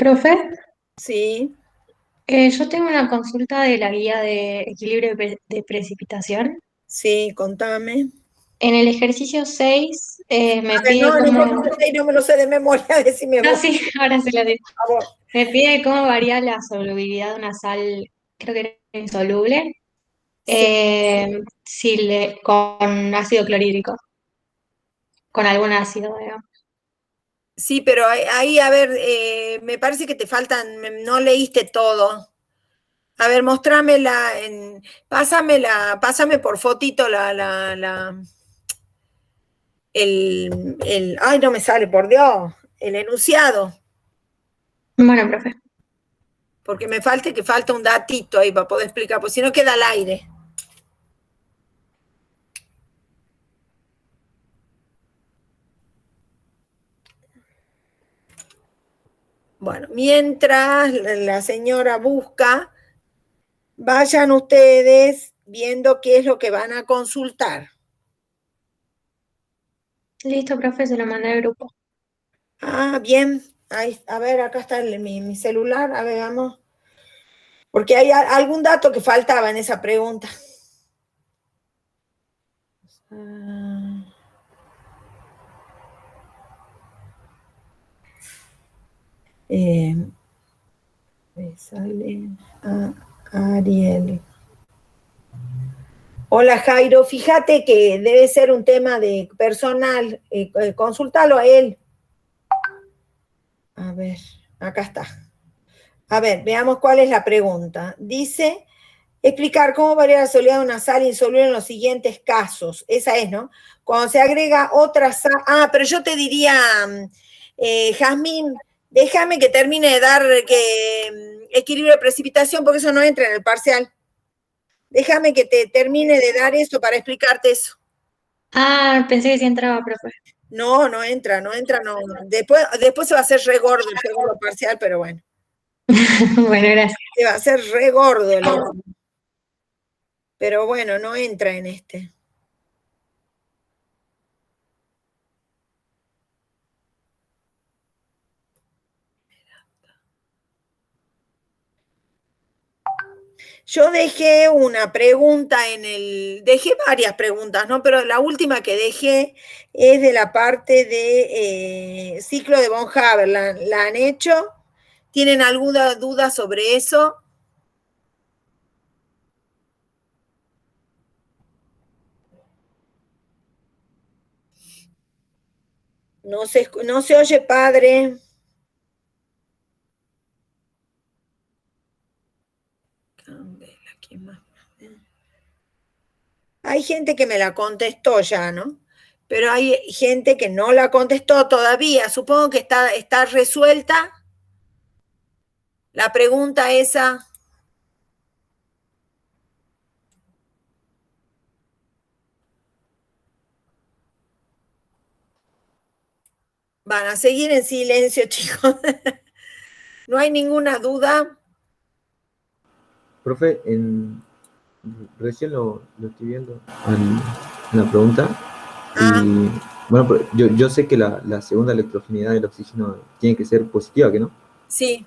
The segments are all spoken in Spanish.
Profe, Sí, yo tengo una consulta de la guía de equilibrio de precipitación. sí, contame. En el ejercicio 6 me A ver, pide no importa, cómo... no me lo sé de memoria, decime Ah, vos, sí, ahora se lo digo. por favor. Me pide cómo varía la solubilidad de una sal, creo que era insoluble, Sí, con ácido clorhídrico, con algún ácido, digamos. sí, pero ahí, a ver, me parece que te faltan, no leíste todo. A ver, mostrámela, pásame por fotito ay, no me sale, por Dios, el enunciado, Bueno, profe. porque que falta un datito ahí para poder explicar, pues si no queda al aire. Bueno, mientras la señora busca, vayan ustedes viendo qué es lo que van a consultar. Listo, profe, se lo mandé al grupo. Ah, bien. Ahí, a ver, acá está mi celular. A ver, vamos. Porque hay algún dato que faltaba en esa pregunta. Ah, eh, me sale Ariel. Hola Jairo, fíjate que debe ser un tema de personal. Consultalo a él. A ver, acá está. A ver, veamos cuál es la pregunta. Dice, explicar cómo varía la solubilidad de una sal insoluble en los siguientes casos. Esa es, ¿no? Cuando se agrega otra sal. Ah, pero yo te diría, Jazmín, déjame que termine de dar equilibrio de precipitación, porque eso no entra en el parcial. Déjame que te termine de dar eso para explicarte eso. Ah, pensé que sí entraba, profe. No, no entra, no entra, no. Después se va a hacer re gordo el segundo parcial, pero bueno. Bueno, gracias. Se va a hacer re gordo pero bueno, no entra en este. Yo dejé una pregunta dejé varias preguntas, ¿no? Pero la última que dejé es de la parte de ciclo de von Haber. ¿La han hecho? ¿Tienen alguna duda sobre eso? No se oye, padre. Candela, ¿quién más? Hay gente que me la contestó ya, ¿no? Pero hay gente que no la contestó todavía. Supongo que está resuelta la pregunta esa. Van a seguir en silencio, chicos. No hay ninguna duda. Profe, recién lo estoy viendo en la pregunta Ah, y bueno, yo sé que la segunda electroafinidad del oxígeno tiene que ser positiva, ¿que no? sí,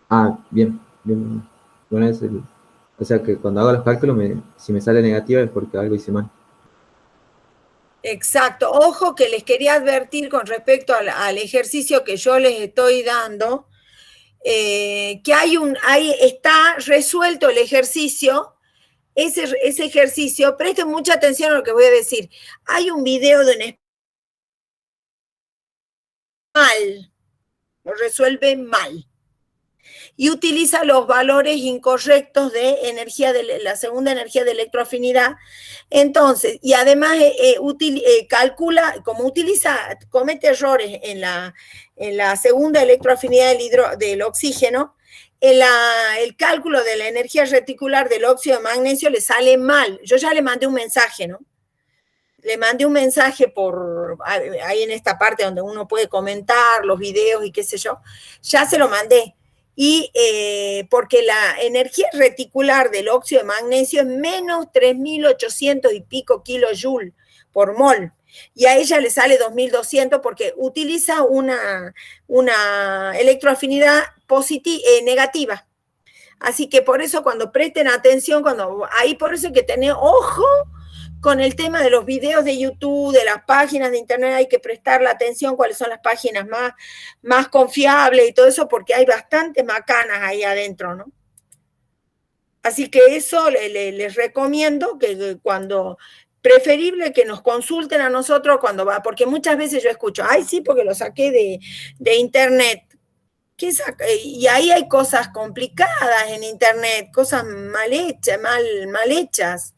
Ah, bien, bien, bien. Bueno, o sea que cuando hago los cálculos, si me sale negativa es porque algo hice mal. exacto. Ojo que les quería advertir con respecto al ejercicio que yo les estoy dando, que está resuelto el ejercicio. Ese ejercicio, presten mucha atención a lo que voy a decir. Hay un video de un mal, lo resuelve mal. Y utiliza los valores incorrectos de energía de la segunda energía de electroafinidad. Entonces, y además calcula, comete errores en la segunda electroafinidad del oxígeno, el cálculo de la energía reticular del óxido de magnesio le sale mal. Yo ya le mandé un mensaje, ¿no? Le mandé un mensaje ahí en esta parte donde uno puede comentar los videos y qué sé yo, ya se lo mandé. Y porque la energía reticular del óxido de magnesio es menos 3.800 y pico kilojoule por mol. Y a ella le sale 2200 porque utiliza una electroafinidad negativa. Así que por eso cuando presten atención, ahí por eso hay que tener ojo con el tema de los videos de YouTube, de las páginas de internet, hay que prestarle atención cuáles son las páginas más confiables y todo eso, porque hay bastantes macanas ahí adentro, ¿no? Así que eso les recomiendo que cuando, preferible que nos consulten a nosotros cuando va, porque muchas veces yo escucho, ay, sí, porque lo saqué de internet. Y ahí hay cosas complicadas en internet, cosas mal hechas.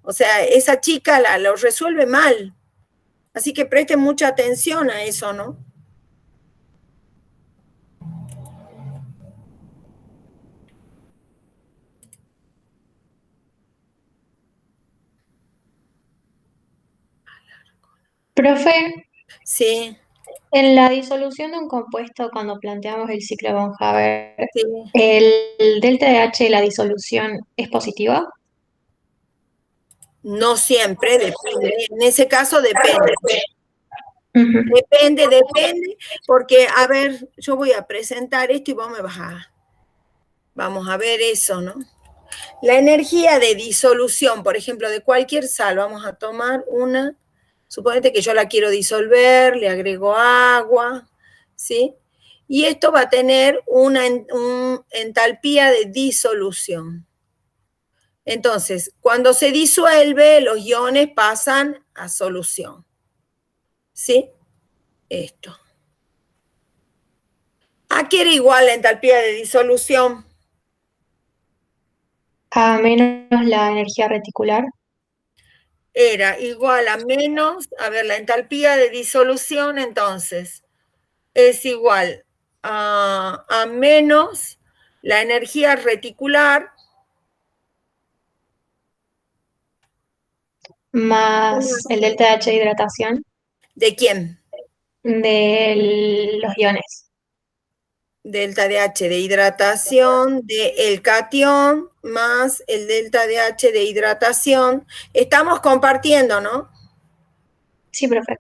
O sea, esa chica lo resuelve mal. Así que presten mucha atención a eso, ¿no? Profe, Sí, en la disolución de un compuesto, cuando planteamos el ciclo de Von Haber, sí. ¿el delta de H de la disolución es positiva? No siempre, depende. En ese caso depende. Ujú. Depende, porque, a ver, yo voy a presentar esto y vos me vamos a ver eso, ¿no? La energía de disolución, por ejemplo, de cualquier sal, vamos a tomar una, suponete que yo la quiero disolver, le agrego agua, ¿sí? Y esto va a tener una entalpía de disolución. Entonces, cuando se disuelve, los iones pasan a solución, ¿sí? Esto. ¿A qué era igual la entalpía de disolución? A menos la energía reticular. Era igual a menos, a ver, la entalpía de disolución entonces es igual a menos la energía reticular Más el delta de H de hidratación de quién? de los iones. Delta de H de hidratación del catión más el delta de H de hidratación. Estamos compartiendo, ¿no? Sí, profe.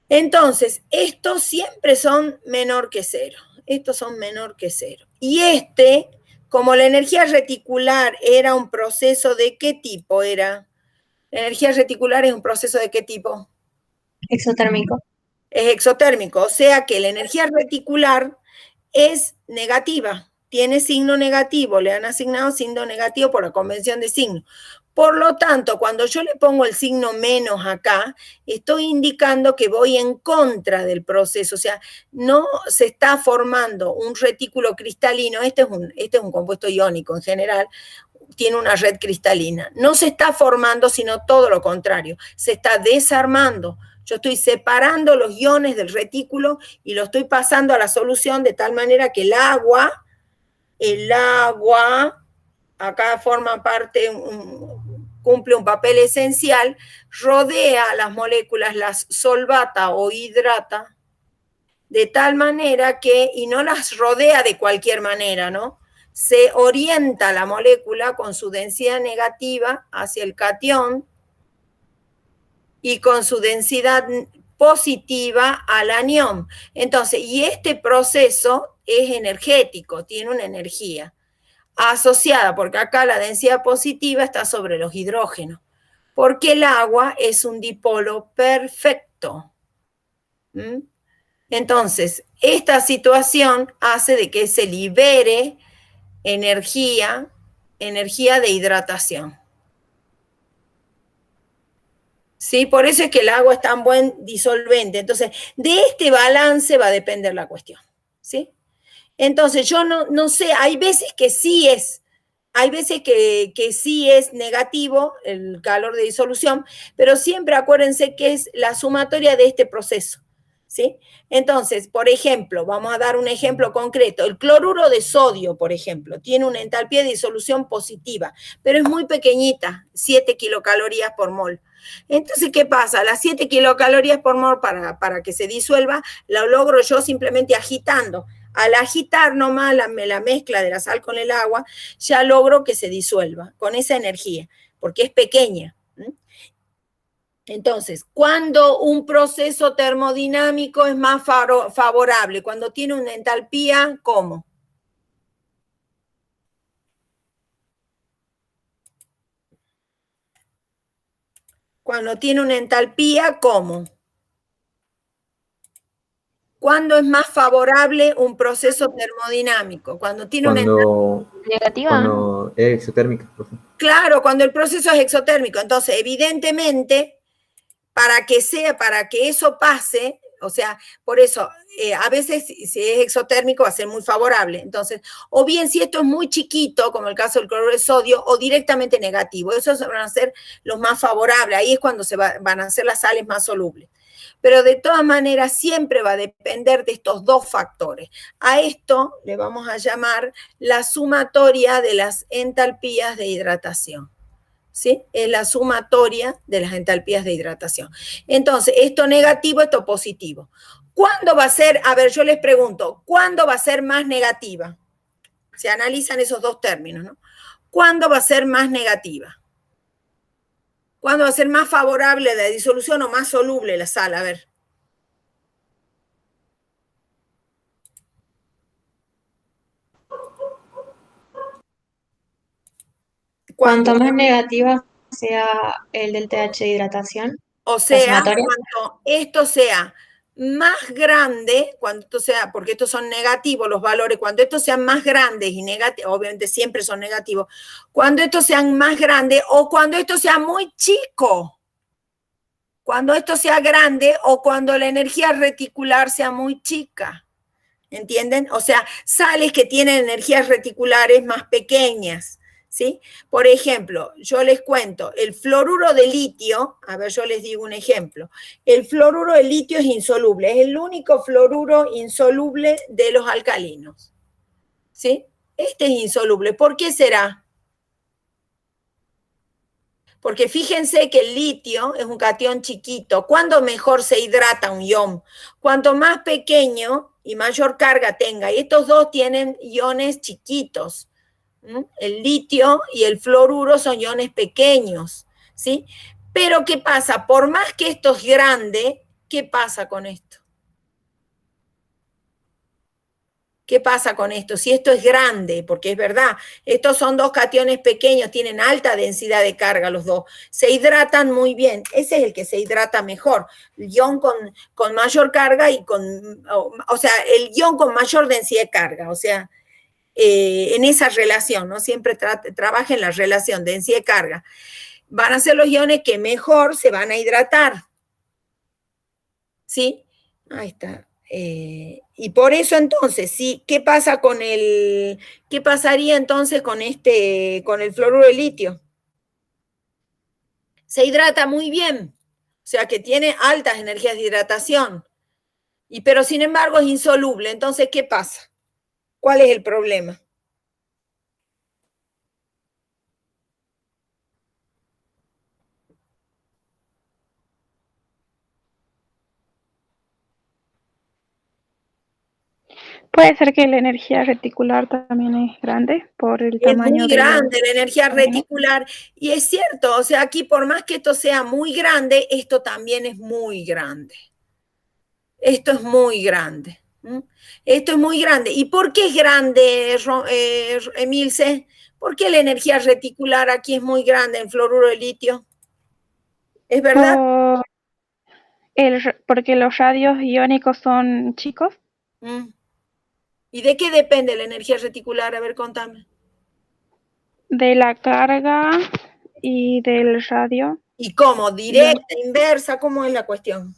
Entonces, estos siempre son menor que cero. Estos son menor que cero. Y como la energía reticular era un proceso de qué tipo era? La energía reticular es un proceso de qué tipo? Exotérmico. Es exotérmico, o sea que la energía reticular es negativa, tiene signo negativo, le han asignado signo negativo por la convención de signo. Por lo tanto, cuando yo le pongo el signo menos acá, estoy indicando que voy en contra del proceso, o sea, no se está formando un retículo cristalino, este es un compuesto iónico en general, tiene una red cristalina. No se está formando, sino todo lo contrario, se está desarmando. Yo estoy separando los iones del retículo y lo estoy pasando a la solución de tal manera que el agua, acá forma parte, cumple un papel esencial, rodea las moléculas, las solvata o hidrata, de tal manera que, y no las rodea de cualquier manera, ¿no? Se orienta la molécula con su densidad negativa hacia el catión y con su densidad positiva al anión. Entonces, y este proceso es energético, tiene una energía asociada, porque acá la densidad positiva está sobre los hidrógenos, porque el agua es un dipolo perfecto. ¿Mm? Entonces, esta situación hace de que se libere energía de hidratación. ¿Sí? Por eso es que el agua es tan buen disolvente. Entonces, de este balance va a depender la cuestión. ¿Sí? Entonces, yo no sé, hay veces que sí es, hay veces que sí es negativo el calor de disolución, pero siempre acuérdense que es la sumatoria de este proceso. ¿Sí? Entonces, por ejemplo, vamos a dar un ejemplo concreto. El cloruro de sodio, por ejemplo, tiene una entalpía de disolución positiva, pero es muy pequeñita, 7 kilocalorías por mol. Entonces, ¿qué pasa? Las 7 kilocalorías por mol para que se disuelva, la logro yo simplemente agitando. Al agitar nomás la mezcla de la sal con el agua, ya logro que se disuelva con esa energía, porque es pequeña. Entonces, cuando un proceso termodinámico es más favorable, cuando tiene una entalpía, ¿cómo? Cuando tiene una entalpía, ¿cómo? ¿Cuándo es más favorable un proceso termodinámico? Cuando tiene una entalpía Negativa. Cuando es exotérmica, profe. Claro, cuando el proceso es exotérmico. Entonces, evidentemente, para que eso pase, o sea, por eso, a veces si es exotérmico va a ser muy favorable. Entonces, o bien si esto es muy chiquito, como el caso del cloruro de sodio, o directamente negativo. Esos van a ser los más favorables. Ahí es cuando van a ser las sales más solubles. Pero de todas maneras siempre va a depender de estos dos factores. A esto le vamos a llamar la sumatoria de las entalpías de hidratación. ¿Sí? Es la sumatoria de las entalpías de hidratación. Entonces, esto negativo, esto positivo. ¿Cuándo va a ser? A ver, yo les pregunto, ¿cuándo va a ser más negativa? Se analizan esos dos términos, ¿no? ¿Cuándo va a ser más negativa? ¿Cuándo va a ser más favorable la disolución o más soluble la sal? A ver. Cuanto más negativa sea el del TH de hidratación, o la sea, sumatoria. cuanto esto sea más grande, cuando esto sea, porque estos son negativos los valores, cuando estos sean más grandes y negativos, obviamente siempre son negativos, cuando estos sean más grandes o cuando esto sea muy chico, cuando esto sea grande o cuando la energía reticular sea muy chica, ¿entienden? O sea, sales que tienen energías reticulares más pequeñas, ¿sí? Por ejemplo, yo les cuento, el fluoruro de litio, a ver, yo les digo un ejemplo, el fluoruro de litio es insoluble, es el único fluoruro insoluble de los alcalinos, ¿sí? Este es insoluble, ¿por qué será? Porque fíjense que el litio es un catión chiquito. ¿Cuándo mejor se hidrata un ion? Cuanto más pequeño y mayor carga tenga. Y estos dos tienen iones chiquitos. El litio y el fluoruro son iones pequeños, ¿sí? Pero ¿qué pasa? Por más que esto es grande, ¿qué pasa con esto? ¿Qué pasa con esto? Si esto es grande, porque es verdad, estos son dos cationes pequeños, tienen alta densidad de carga los dos, se hidratan muy bien, ese es el que se hidrata mejor, el ion con mayor carga y o sea, el ion con mayor densidad de carga, o sea, en esa relación, ¿no? Siempre trabaja en la relación densidad-carga. Van a ser los iones que mejor se van a hidratar, ¿sí? Ahí está. Y por eso entonces, ¿sí? ¿Qué pasaría entonces con el fluoruro de litio? Se hidrata muy bien, o sea que tiene altas energías de hidratación, pero sin embargo es insoluble. Entonces, ¿qué pasa? ¿Cuál es el problema? Puede ser que la energía reticular también es grande por el Es tamaño muy de grande la energía los iones. reticular, y es cierto, o sea, aquí por más que esto sea muy grande, esto también es muy grande. Esto es muy grande. Esto es muy grande. ¿Y por qué es grande, Emilce? ¿Por qué la energía reticular aquí es muy grande en fluoruro de litio? ¿Es verdad? Porque los radios iónicos son chicos. ¿Y de qué depende la energía reticular? A ver, contame. De la carga y del radio. ¿Y cómo? ¿Directa, inversa? ¿Cómo es la cuestión?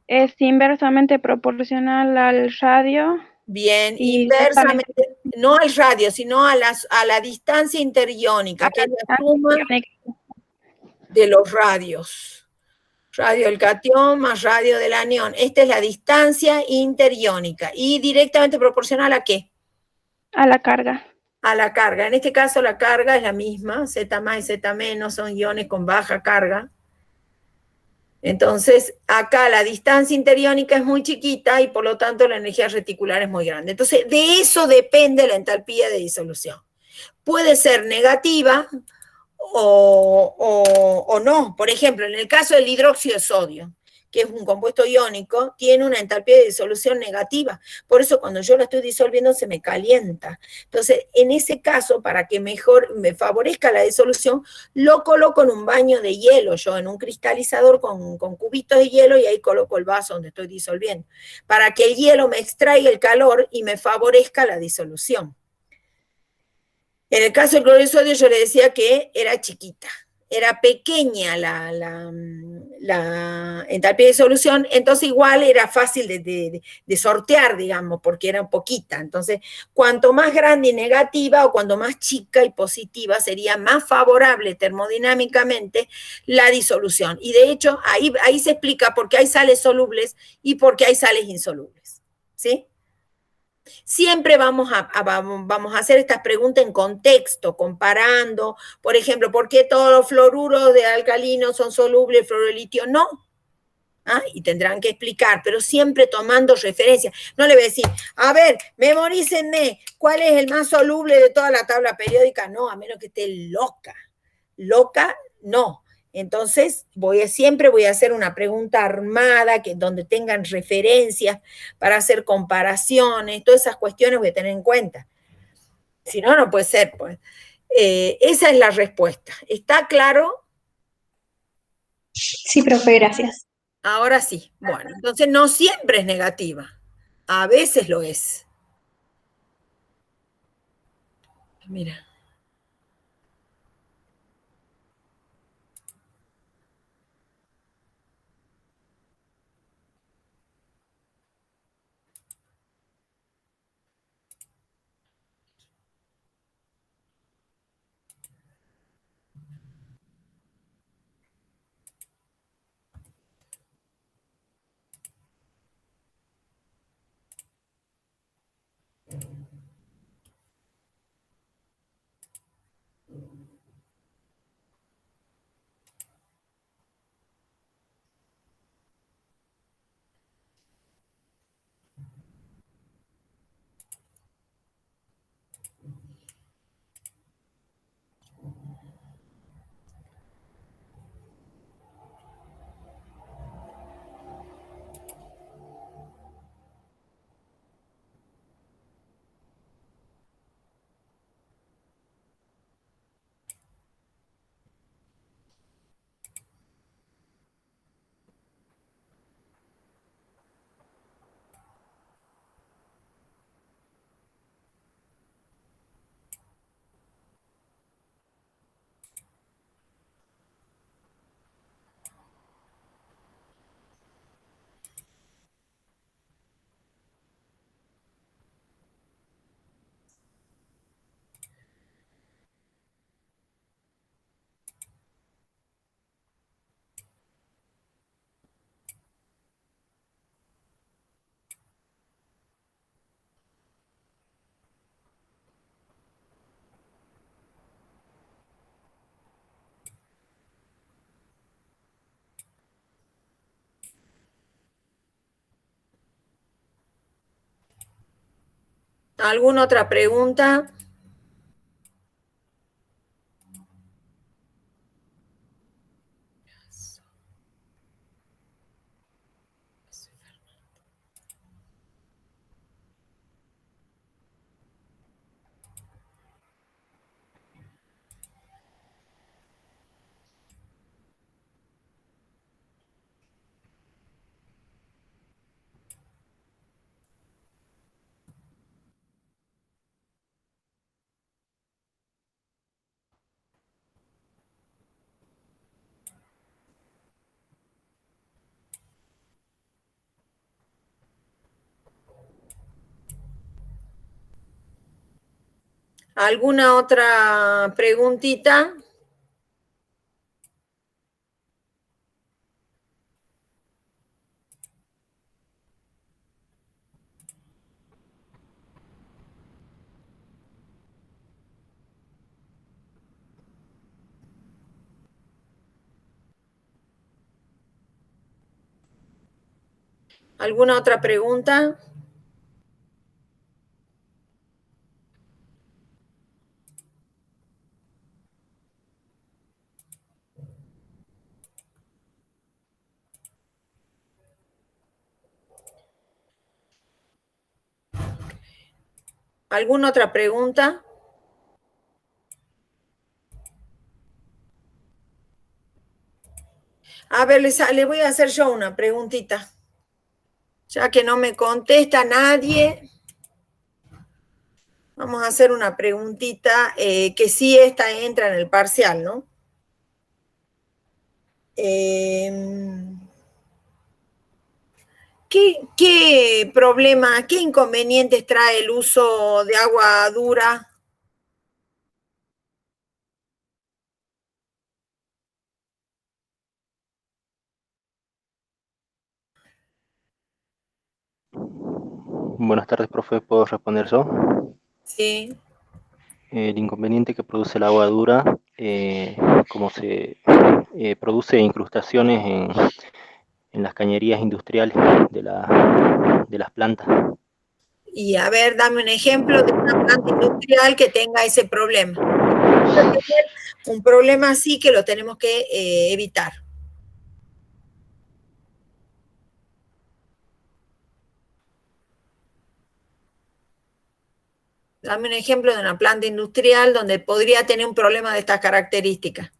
Es inversamente proporcional al radio. Bien, y inversamente, no al radio, sino a la distancia interiónica, que es la suma de los radios. Radio del catión más radio del anión. Esta es la distancia interiónica. ¿Y directamente proporcional a qué? A la carga. A la carga. En este caso la carga es la misma, Z más y Z menos son iones con baja carga. Entonces, acá la distancia interiónica es muy chiquita y por lo tanto la energía reticular es muy grande. Entonces, de eso depende la entalpía de disolución. Puede ser negativa o no. Por ejemplo, en el caso del hidróxido de sodio, que es un compuesto iónico, tiene una entalpía de disolución negativa. Por eso cuando yo lo estoy disolviendo se me calienta. Entonces, en ese caso, para que mejor me favorezca la disolución, lo coloco en un baño de hielo, yo en un cristalizador con cubitos de hielo, y ahí coloco el vaso donde estoy disolviendo, para que el hielo me extraiga el calor y me favorezca la disolución. En el caso del cloruro de sodio yo le decía que era chiquita, era pequeña la entalpía de disolución, entonces igual era fácil de sortear, digamos, porque era poquita. Entonces, cuanto más grande y negativa, o cuanto más chica y positiva, sería más favorable termodinámicamente la disolución. Y de hecho, ahí se explica por qué hay sales solubles y por qué hay sales insolubles. ¿Sí? Siempre vamos a hacer estas preguntas en contexto, comparando, por ejemplo, ¿por qué todos los fluoruros de alcalinos son solubles, el fluoruro de litio no? ¿Ah? Y tendrán que explicar, pero siempre tomando referencia. No le voy a decir, a ver, memorícenme, ¿cuál es el más soluble de toda la tabla periódica? No, a menos que esté loca. Loca, no. Entonces, siempre voy a hacer una pregunta armada, donde tengan referencias para hacer comparaciones, todas esas cuestiones voy a tener en cuenta. Si no, no puede ser, pues. Esa es la respuesta. ¿Está claro? Sí, profe, gracias. Ahora sí. Bueno, entonces no siempre es negativa. A veces lo es. Mira. ¿Alguna otra pregunta? ¿Alguna otra preguntita? ¿Alguna otra pregunta? ¿Alguna otra pregunta? A ver, le voy a hacer yo una preguntita. Ya que no me contesta nadie, vamos a hacer una preguntita que sí esta entra en el parcial, ¿no? ¿Qué problema, qué inconvenientes trae el uso de agua dura? Buenas tardes, profe. ¿Puedo responder yo? Sí. El inconveniente que produce el agua dura, como se produce incrustaciones en las cañerías industriales de las plantas. Y a ver, dame un ejemplo de una planta industrial que tenga ese problema. Un problema así que lo tenemos que evitar. Dame un ejemplo de una planta industrial donde podría tener un problema de estas características.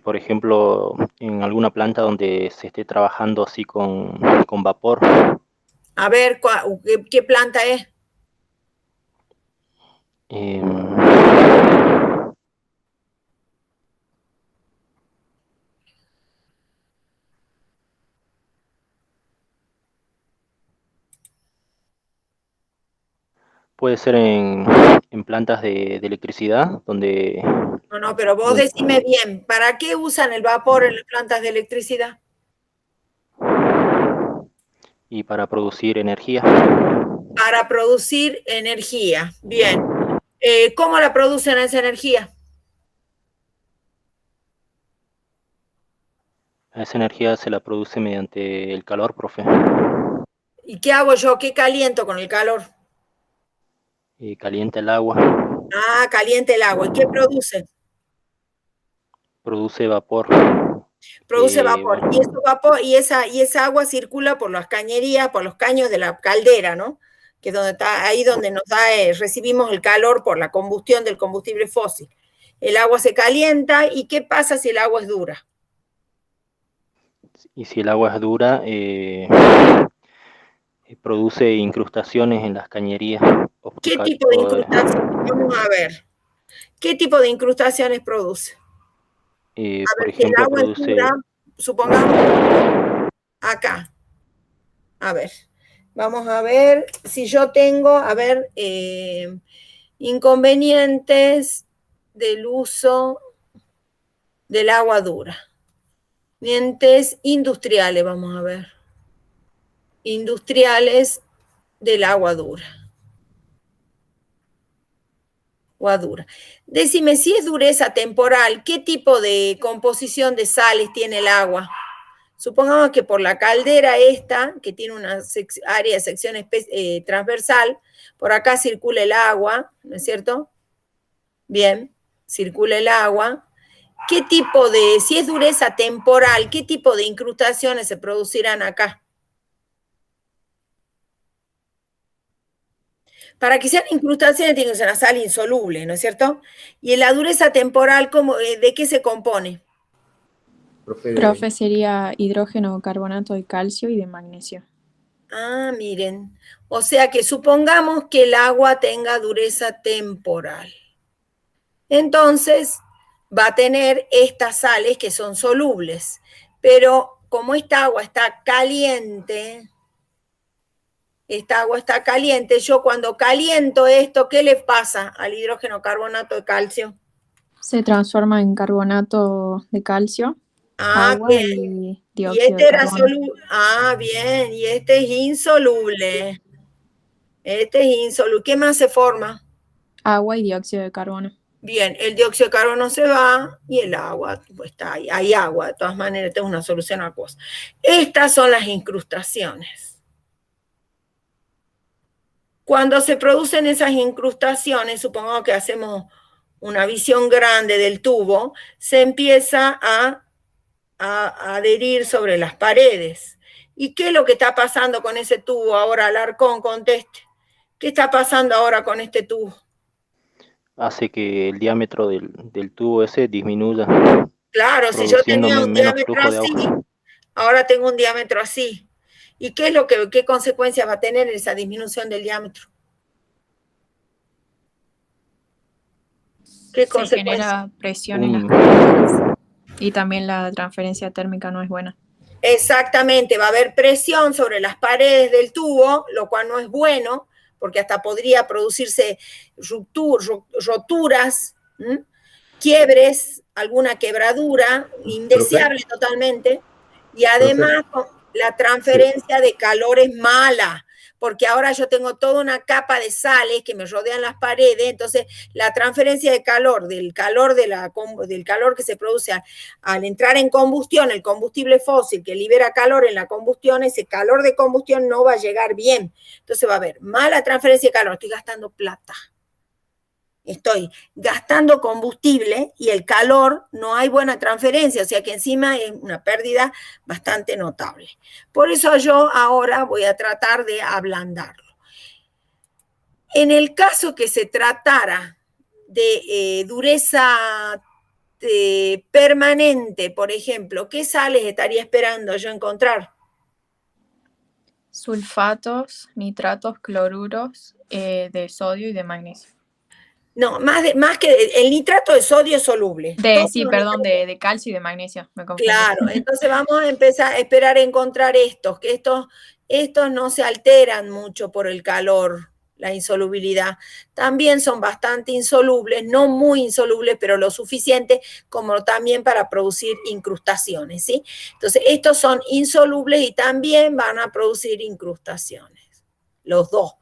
Por ejemplo, en alguna planta donde se esté trabajando así con vapor. A ver, ¿qué planta es? Puede ser en plantas de electricidad, donde... No, pero vos decime bien, ¿para qué usan el vapor en las plantas de electricidad? Y para producir energía. Para producir energía. Bien. ¿Cómo la producen esa energía? Esa energía se la produce mediante el calor, profe. ¿Y qué hago yo? ¿Qué caliento con el calor? Calienta el agua. Ah, caliente el agua. ¿Y qué produce? Produce vapor. Produce vapor. Y ese vapor y esa agua circula por las cañerías, por los caños de la caldera, ¿no? Que es donde está, ahí donde nos da, recibimos el calor por la combustión del combustible fósil. El agua se calienta, ¿y qué pasa si el agua es dura? Y si el agua es dura, produce incrustaciones en las cañerías. ¿Qué tipo de incrustaciones? Vamos a ver. ¿Qué tipo de incrustaciones produce? A por ver, si el ejemplo, agua es produce... dura, supongamos acá. A ver, vamos a ver si yo tengo, a ver, inconvenientes del uso del agua dura. Inconvenientes industriales, vamos a ver. Industriales del agua dura. Agua dura. Decime, si es dureza temporal, ¿qué tipo de composición de sales tiene el agua? Supongamos que por la caldera esta, que tiene una área de sección transversal, por acá circula el agua, ¿no es cierto? Bien, circula el agua. ¿Qué tipo de, si es dureza temporal, qué tipo de incrustaciones se producirán acá? Para que sean incrustaciones tiene que ser una sal insoluble, ¿no es cierto? Y en la dureza temporal, ¿de qué se compone? Profe, sería hidrógeno, carbonato de calcio y de magnesio. Ah, miren. O sea que supongamos que el agua tenga dureza temporal. Entonces, va a tener estas sales que son solubles. Pero como esta agua está caliente, yo cuando caliento esto, ¿qué le pasa al hidrógeno carbonato de calcio? Se transforma en carbonato de calcio, agua Bien. y Y dióxido este de era carbono. soluble. Bien. Y este es insoluble. ¿Qué más se forma? Agua y dióxido de carbono. Bien, el dióxido de carbono se va y el agua, pues está ahí. Hay agua, de todas maneras, esta es una solución acuosa. Estas son las incrustaciones. Cuando se producen esas incrustaciones, supongamos que hacemos una visión grande del tubo, se empieza a adherir sobre las paredes. ¿Y qué es lo que está pasando con ese tubo? Ahora Alarcón, conteste. ¿Qué está pasando ahora con este tubo? Hace que el diámetro del tubo ese disminuya, Claro, si yo produciendo tenía un menos diámetro flujo de así, agua. ahora tengo un diámetro así. ¿Y qué consecuencia va a tener esa disminución del diámetro? ¿Qué Se consecuencia? genera presión en las cañerías y también la transferencia térmica no es buena. Exactamente, va a haber presión sobre las paredes del tubo, lo cual no es bueno, porque hasta podría producirse roturas, quiebres, alguna quebradura, indeseable totalmente, y además la transferencia de calor es mala, porque ahora yo tengo toda una capa de sales que me rodean las paredes, entonces la transferencia de calor, del calor que se produce al entrar en combustión, el combustible fósil que libera calor en la combustión, ese calor de combustión no va a llegar bien, entonces va a haber mala transferencia de calor, estoy gastando plata. Estoy gastando combustible y el calor no hay buena transferencia, o sea que encima es una pérdida bastante notable. Por eso yo ahora voy a tratar de ablandarlo. En el caso que se tratara de dureza permanente, por ejemplo, ¿qué sales estaría esperando yo encontrar? Sulfatos, nitratos, cloruros de sodio y de magnesio. No, más que el nitrato de sodio es soluble. De calcio y de magnesio, me confundí. Claro, entonces vamos a empezar a esperar a encontrar estos, que estos no se alteran mucho por el calor, la insolubilidad. También son bastante insolubles, no muy insolubles, pero lo suficiente como también para producir incrustaciones, ¿sí? Entonces, estos son insolubles y también van a producir incrustaciones, los dos.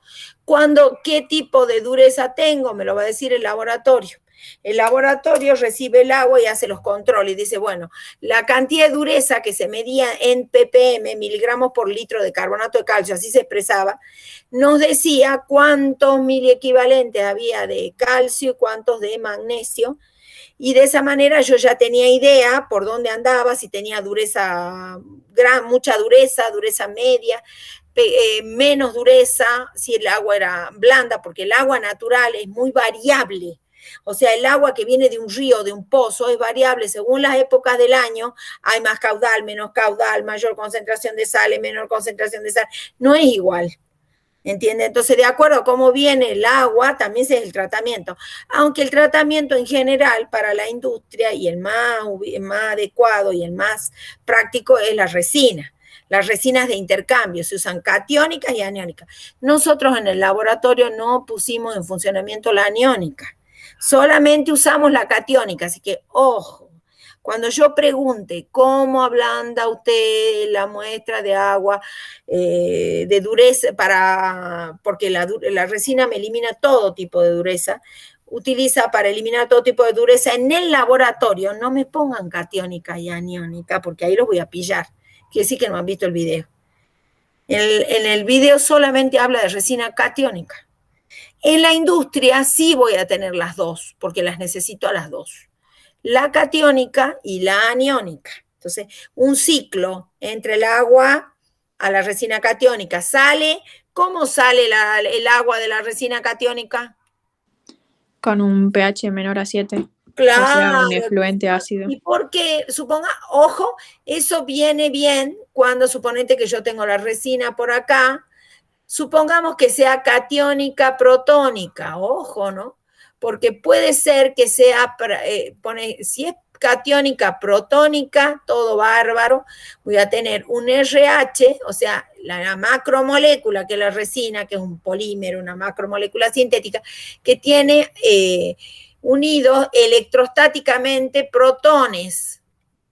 ¿Qué tipo de dureza tengo? Me lo va a decir el laboratorio. El laboratorio recibe el agua y hace los controles y dice, bueno, la cantidad de dureza que se medía en ppm, miligramos por litro de carbonato de calcio, así se expresaba, nos decía cuántos miliequivalentes había de calcio y cuántos de magnesio, y de esa manera yo ya tenía idea por dónde andaba, si tenía dureza, mucha dureza, dureza media, menos dureza, si el agua era blanda, porque el agua natural es muy variable. O sea, el agua que viene de un río, de un pozo, es variable según las épocas del año. Hay más caudal, menos caudal, mayor concentración de sal, menor concentración de sal. No es igual. ¿Entiende? Entonces, de acuerdo a cómo viene el agua, también es el tratamiento. Aunque el tratamiento en general para la industria y el más adecuado y el más práctico es la resina. Las resinas de intercambio se usan catiónicas y aniónicas. Nosotros en el laboratorio no pusimos en funcionamiento la aniónica. Solamente usamos la catiónica, así que ojo, cuando yo pregunte cómo ablanda usted la muestra de agua de dureza, porque la resina me elimina todo tipo de dureza, utiliza para eliminar todo tipo de dureza en el laboratorio, no me pongan catiónica y aniónica, porque ahí los voy a pillar. Quiere decir que no han visto el video. En el video solamente habla de resina catiónica. En la industria sí voy a tener las dos, porque las necesito a las dos. La catiónica y la aniónica. Entonces, un ciclo entre el agua a la resina catiónica sale. ¿Cómo sale el agua de la resina catiónica? Con un pH menor a 7. Claro. O sea, un efluente ácido. Y porque, ojo, eso viene bien cuando suponete que yo tengo la resina por acá. Supongamos que sea catiónica protónica, ojo, ¿no? Porque puede ser que sea, si es catiónica protónica, todo bárbaro, voy a tener un RH, o sea, la macromolécula que es la resina, que es un polímero, una macromolécula sintética, que tiene unidos electrostáticamente protones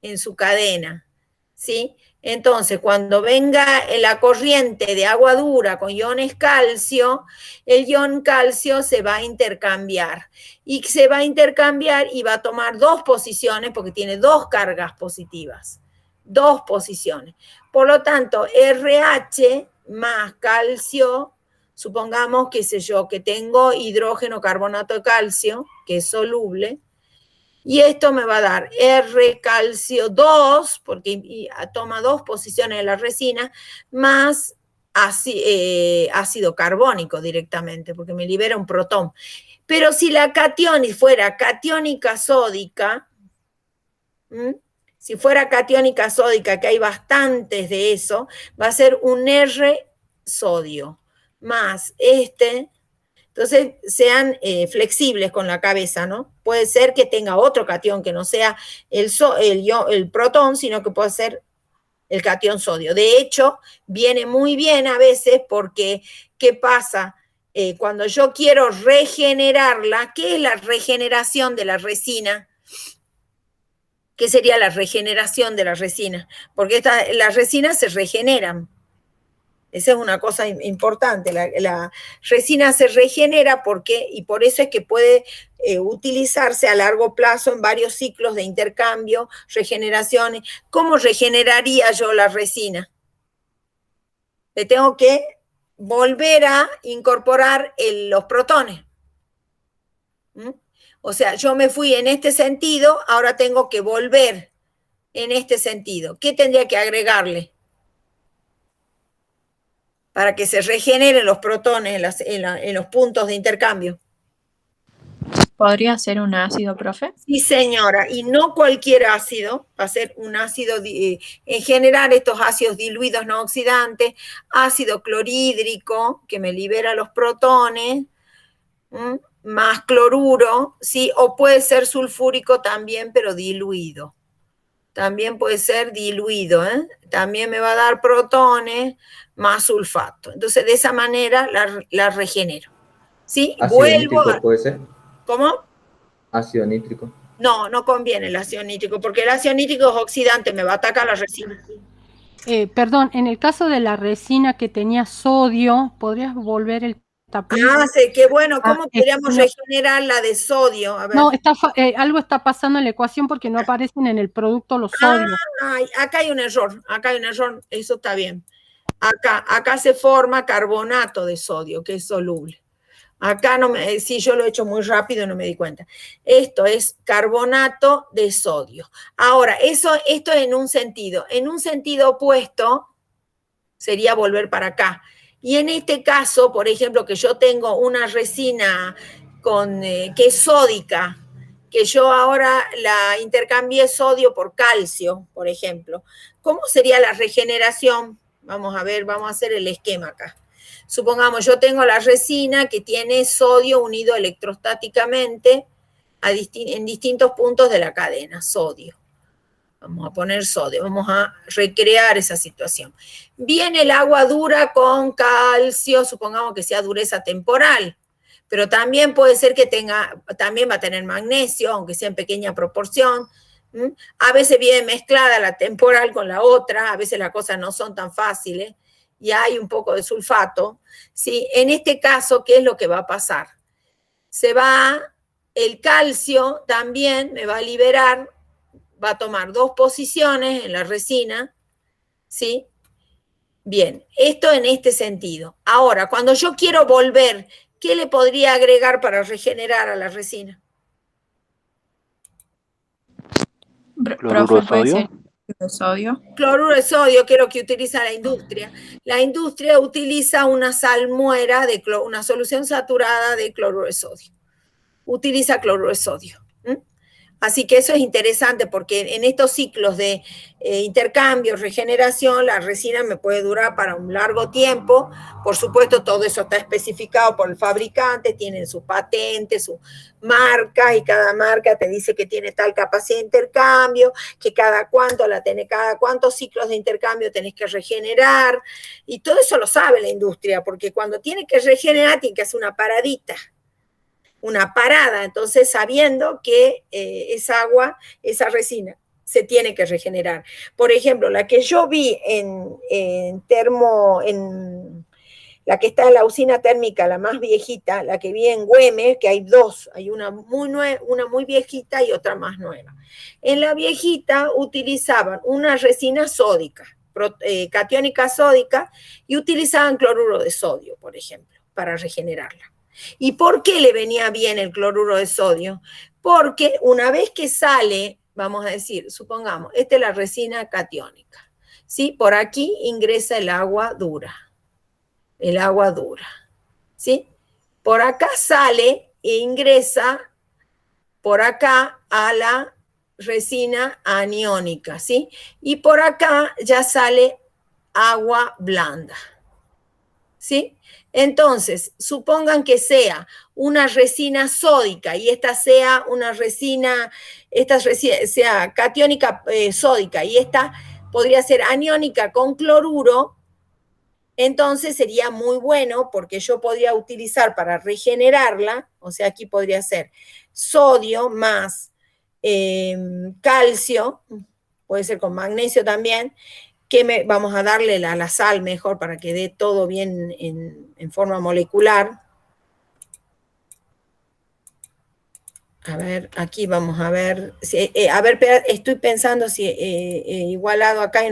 en su cadena, ¿sí? Entonces, cuando venga la corriente de agua dura con iones calcio, el ion calcio se va a intercambiar. Y se va a intercambiar y va a tomar dos posiciones porque tiene dos cargas positivas. Dos posiciones. Por lo tanto, RH más calcio, supongamos, qué sé yo, que tengo hidrógeno carbonato de calcio, que es soluble, y esto me va a dar R calcio 2, porque toma dos posiciones de la resina, más ácido carbónico directamente, porque me libera un protón. Pero si la catión fuera catiónica sódica, si fuera catiónica sódica, que hay bastantes de eso, va a ser un R sodio más entonces sean flexibles con la cabeza, ¿no? Puede ser que tenga otro catión que no sea el protón, sino que puede ser el catión sodio. De hecho, viene muy bien a veces porque, ¿qué pasa? Cuando yo quiero regenerarla, ¿qué es la regeneración de la resina? ¿Qué sería la regeneración de la resina? Porque las resinas se regeneran. Esa es una cosa importante. La resina se regenera y por eso es que puede utilizarse a largo plazo en varios ciclos de intercambio, regeneraciones. ¿Cómo regeneraría yo la resina? Le tengo que volver a incorporar los protones. O sea, yo me fui en este sentido, ahora tengo que volver en este sentido. ¿Qué tendría que agregarle? Para que se regeneren los protones en los puntos de intercambio. ¿Podría ser un ácido, profe? Sí, señora, y no cualquier ácido, va a ser un ácido, en general estos ácidos diluidos no oxidantes, ácido clorhídrico, que me libera los protones, más cloruro, ¿sí? O puede ser sulfúrico también, pero diluido. También puede ser diluido, también me va a dar protones más sulfato. Entonces, de esa manera la regenero. ¿Sí? ¿Ácido nítrico puede ser? ¿Cómo? ¿Ácido nítrico? No, no conviene el ácido nítrico, porque el ácido nítrico es oxidante, me va a atacar la resina. Perdón, en el caso de la resina que tenía sodio, ¿podrías volver el tapiz? Ah, sí, qué bueno. ¿Cómo podríamos regenerar la de sodio? A ver. No, algo está pasando en la ecuación porque no aparecen en el producto los sodios. Acá hay un error, eso está bien. Acá se forma carbonato de sodio, que es soluble. Acá sí, yo lo he hecho muy rápido y no me di cuenta. Esto es carbonato de sodio. Ahora, esto en un sentido. En un sentido opuesto sería volver para acá. Y en este caso, por ejemplo, que yo tengo una resina que es sódica, que yo ahora la intercambié sodio por calcio, por ejemplo. ¿Cómo sería la regeneración? Vamos a ver, vamos a hacer el esquema acá. Supongamos, yo tengo la resina que tiene sodio unido electrostáticamente en distintos puntos de la cadena, sodio. Vamos a poner sodio, vamos a recrear esa situación. Viene el agua dura con calcio, supongamos que sea dureza temporal, pero también puede ser que también va a tener magnesio, aunque sea en pequeña proporción. A veces viene mezclada la temporal con la otra, a veces las cosas no son tan fáciles, y hay un poco de sulfato. ¿Sí? En este caso, ¿qué es lo que va a pasar? El calcio también me va a liberar, va a tomar 2 posiciones en la resina, ¿sí? Bien, esto en este sentido. Ahora, cuando yo quiero volver, ¿qué le podría agregar para regenerar a la resina? ¿Cloruro de sodio? Cloruro de sodio, que es lo que utiliza la industria. La industria utiliza una salmuera, una solución saturada de cloruro de sodio. Utiliza cloruro de sodio. Así que eso es interesante porque en estos ciclos de intercambio, regeneración, la resina me puede durar para un largo tiempo. Por supuesto, todo eso está especificado por el fabricante, tienen su patente, su marca, y cada marca te dice que tiene tal capacidad de intercambio, que cada cuántos ciclos de intercambio tenés que regenerar, y todo eso lo sabe la industria, porque cuando tiene que regenerar, tiene que hacer una paradita. Una parada, entonces sabiendo que esa resina se tiene que regenerar. Por ejemplo, la que yo vi la que está en la usina térmica, la más viejita, la que vi en Güemes, que hay 2, hay una muy viejita y otra más nueva. En la viejita utilizaban una resina sódica, catiónica sódica, y utilizaban cloruro de sodio, por ejemplo, para regenerarla. ¿Y por qué le venía bien el cloruro de sodio? Porque una vez que sale, vamos a decir, supongamos, esta es la resina catiónica, ¿sí? Por aquí ingresa el agua dura, el agua dura, ¿sí? Por acá sale e ingresa por acá a la resina aniónica, ¿sí? Y por acá ya sale agua blanda, ¿sí? Entonces, supongan que sea una resina sódica y esta sea una resina, sea catiónica sódica y esta podría ser aniónica con cloruro. Entonces sería muy bueno porque yo podría utilizar para regenerarla, o sea, aquí podría ser sodio más calcio, puede ser con magnesio también, que vamos a darle la sal mejor para que dé todo bien en forma molecular. A ver, aquí vamos a ver, estoy pensando si igualado acá hay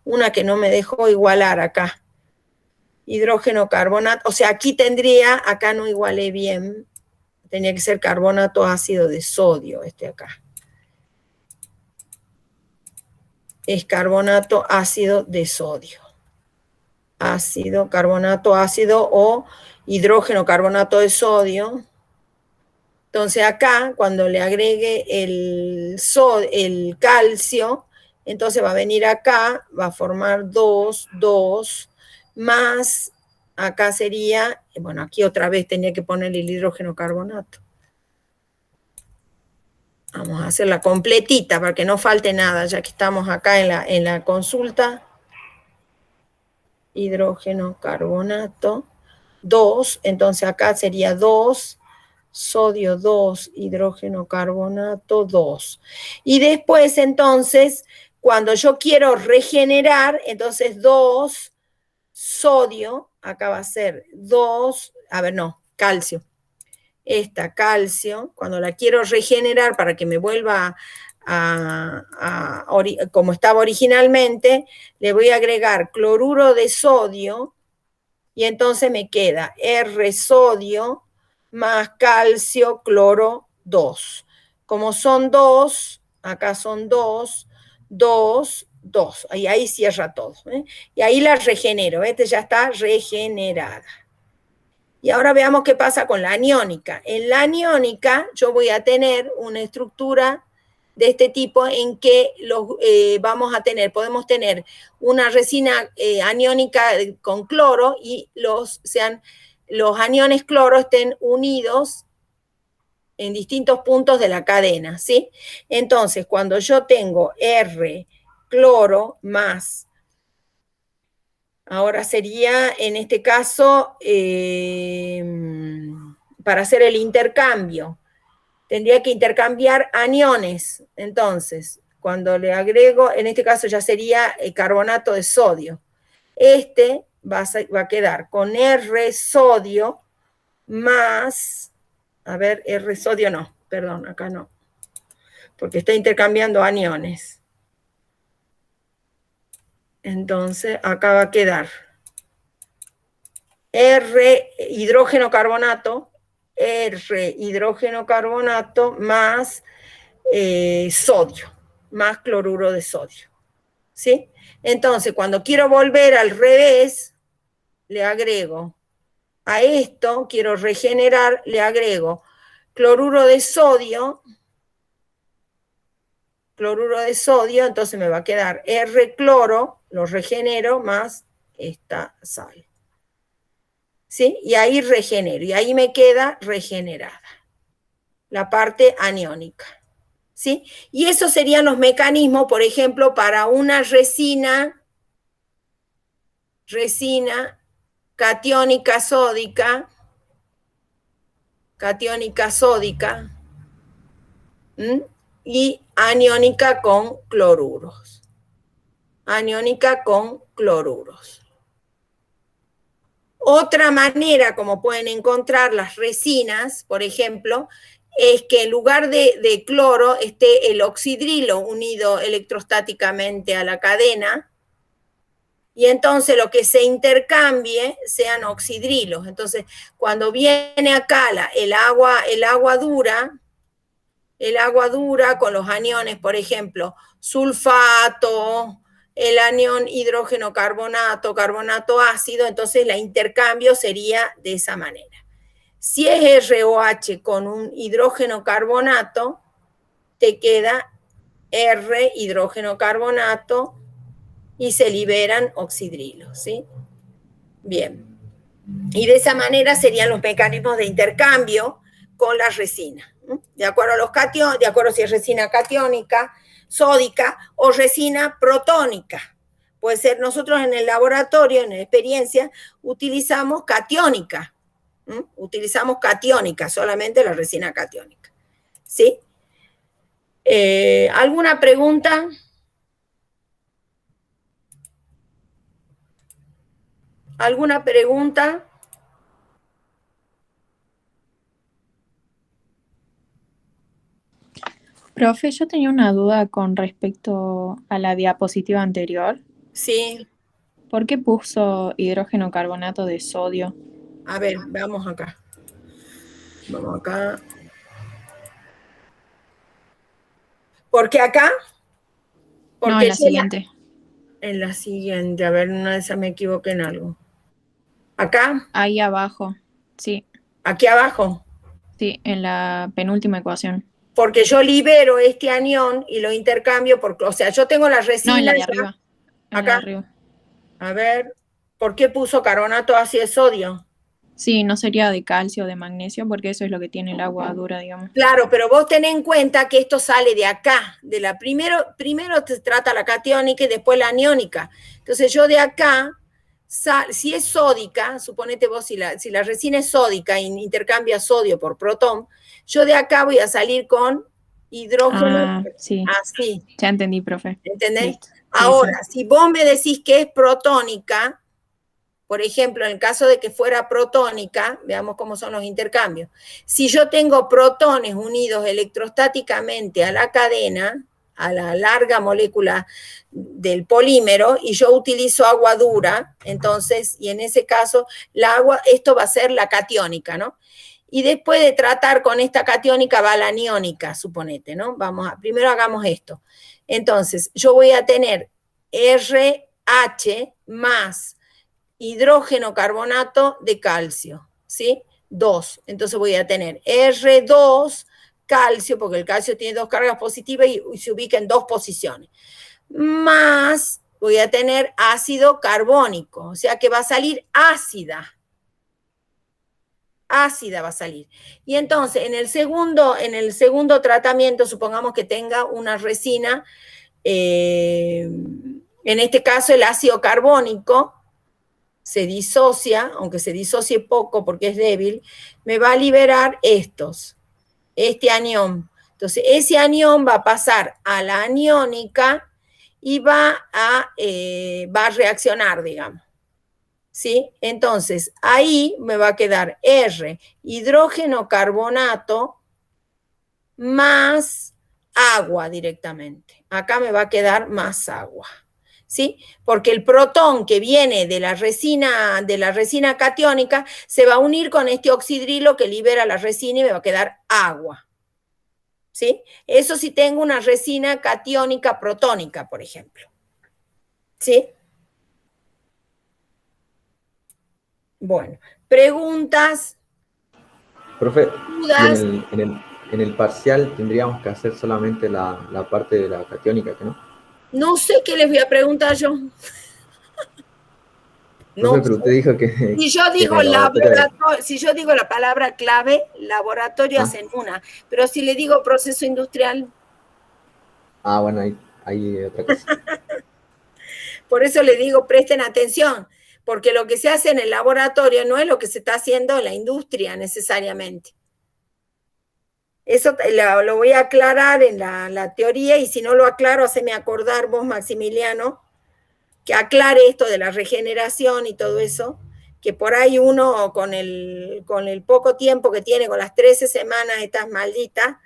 una que no me dejó igualar acá. Hidrógeno, carbonato, o sea, aquí tendría, acá no igualé bien, tenía que ser carbonato ácido de sodio, este acá. Es carbonato ácido de sodio. Ácido, carbonato ácido o hidrógeno, carbonato de sodio. Entonces acá, cuando le agregue el calcio, entonces va a venir acá, va a formar 2, más, acá sería, bueno, aquí otra vez tenía que poner el hidrógeno carbonato. Vamos a hacerla completita para que no falte nada, ya que estamos acá en la consulta. Hidrógeno carbonato, 2, entonces acá sería 2, sodio 2, hidrógeno carbonato 2. Y después entonces, cuando yo quiero regenerar, entonces 2, sodio, acá va a ser 2, calcio. Esta calcio, cuando la quiero regenerar para que me vuelva como estaba originalmente, le voy a agregar cloruro de sodio y entonces me queda R sodio más calcio cloro 2. Como son 2, acá son 2, 2, 2. Ahí cierra todo. Y ahí la regenero. Este ya está regenerada. Y ahora veamos qué pasa con la aniónica. En la aniónica yo voy a tener una estructura de este tipo en que podemos tener una resina aniónica con cloro y los aniones cloro estén unidos en distintos puntos de la cadena, ¿sí? Entonces, cuando yo tengo R cloro más, ahora sería, en este caso, para hacer el intercambio, tendría que intercambiar aniones. Entonces, cuando le agrego, en este caso ya sería carbonato de sodio. Este va a quedar con R sodio más, R sodio no, perdón, acá no, porque está intercambiando aniones. Entonces, acá va a quedar R hidrógeno carbonato más sodio, más cloruro de sodio, ¿sí? Entonces, cuando quiero volver al revés, le agrego a esto, quiero regenerar, le agrego cloruro de sodio, entonces me va a quedar R cloro, lo regenero, más esta sal. ¿Sí? Y ahí regenero, y ahí me queda regenerada la parte aniónica. ¿Sí? Y esos serían los mecanismos, por ejemplo, para una resina catiónica sódica, y aniónica con cloruros. Otra manera como pueden encontrar las resinas, por ejemplo, es que en lugar de cloro esté el oxidrilo unido electrostáticamente a la cadena, y entonces lo que se intercambie sean oxidrilos. Entonces, cuando viene acá el agua dura con los aniones, por ejemplo, sulfato, el anión hidrógeno carbonato, carbonato ácido, entonces el intercambio sería de esa manera. Si es ROH con un hidrógeno carbonato, te queda R hidrógeno carbonato y se liberan oxidrilos, ¿sí? Bien. Y de esa manera serían los mecanismos de intercambio con la resina. De acuerdo a los cationes, de acuerdo si es resina catiónica, sódica o resina protónica. Puede ser, nosotros en el laboratorio, en la experiencia, utilizamos catiónica. Utilizamos catiónica, solamente la resina catiónica. ¿Sí? ¿Alguna pregunta? ¿Alguna pregunta? Profe, yo tenía una duda con respecto a la diapositiva anterior. Sí. ¿Por qué puso hidrógeno carbonato de sodio? A ver, vamos acá. Vamos acá. ¿Por qué acá? Porque no, en la siguiente. En la siguiente, a ver, una de esas me equivoqué en algo. ¿Acá? Ahí abajo, sí. ¿Aquí abajo? Sí, en la penúltima ecuación. Porque yo libero este anión y lo intercambio, porque, o sea, yo tengo la resina. No, en la de arriba. Acá. En la de arriba. A ver, ¿por qué puso carbonato ácido de sodio? Sí, no sería de calcio o de magnesio, porque eso es lo que tiene el agua dura, digamos. Claro, pero vos tenés en cuenta que esto sale de acá, de la primero se trata la catiónica y después la aniónica. Entonces yo de acá, si es sódica, suponete vos, si la resina es sódica e intercambia sodio por protón, yo de acá voy a salir con hidrógeno sí. así. Ya entendí, profe. ¿Entendés? Listo. Ahora, sí. si vos me decís que es protónica, por ejemplo, en el caso de que fuera protónica, veamos cómo son los intercambios. Si yo tengo protones unidos electrostáticamente a la cadena, a la larga molécula del polímero, y yo utilizo agua dura, entonces, y en ese caso, esto va a ser la catiónica, ¿no? Y después de tratar con esta catiónica va la aniónica, suponete, ¿no? Primero hagamos esto. Entonces, yo voy a tener RH más hidrógeno carbonato de calcio, ¿sí? 2. Entonces voy a tener R2 calcio, porque el calcio tiene dos cargas positivas y se ubica en dos posiciones. Más voy a tener ácido carbónico, o sea que va a salir ácida. Ácida va a salir. Y entonces, en el segundo tratamiento, supongamos que tenga una resina, en este caso el ácido carbónico, se disocia, aunque se disocie poco porque es débil, me va a liberar este anión. Entonces, ese anión va a pasar a la aniónica y va a reaccionar, digamos. ¿Sí? Entonces, ahí me va a quedar R, hidrógeno carbonato, más agua directamente. Acá me va a quedar más agua. ¿Sí? Porque el protón que viene de la resina catiónica se va a unir con este oxidrilo que libera la resina y me va a quedar agua. ¿Sí? Eso si tengo una resina catiónica protónica, por ejemplo. ¿Sí? Bueno, preguntas. Profe, ¿Dudas? en el parcial tendríamos que hacer solamente la parte de la catiónica, ¿no? No sé qué les voy a preguntar yo. No, pero usted dijo que... Si yo digo si yo digo la palabra clave, laboratorio hacen una. Pero si le digo proceso industrial... bueno, hay otra cosa. Por eso le digo, presten atención, porque lo que se hace en el laboratorio no es lo que se está haciendo en la industria necesariamente. Eso lo voy a aclarar en la teoría, y si no lo aclaro, haceme acordar vos, Maximiliano, que aclare esto de la regeneración y todo eso, que por ahí uno con el poco tiempo que tiene, con las 13 semanas estas malditas,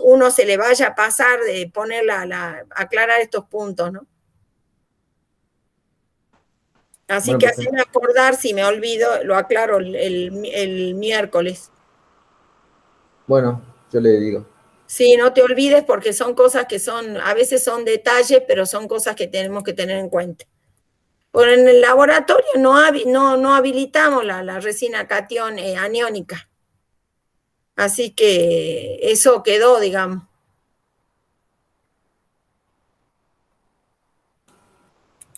uno se le vaya a pasar de aclarar estos puntos, ¿no? Así bueno, que haceme acordar, si me olvido, lo aclaro el miércoles. Bueno, yo le digo. Sí, no te olvides porque son cosas que son, a veces son detalles, pero son cosas que tenemos que tener en cuenta. Pero en el laboratorio no habilitamos la resina catión aniónica. Así que eso quedó, digamos.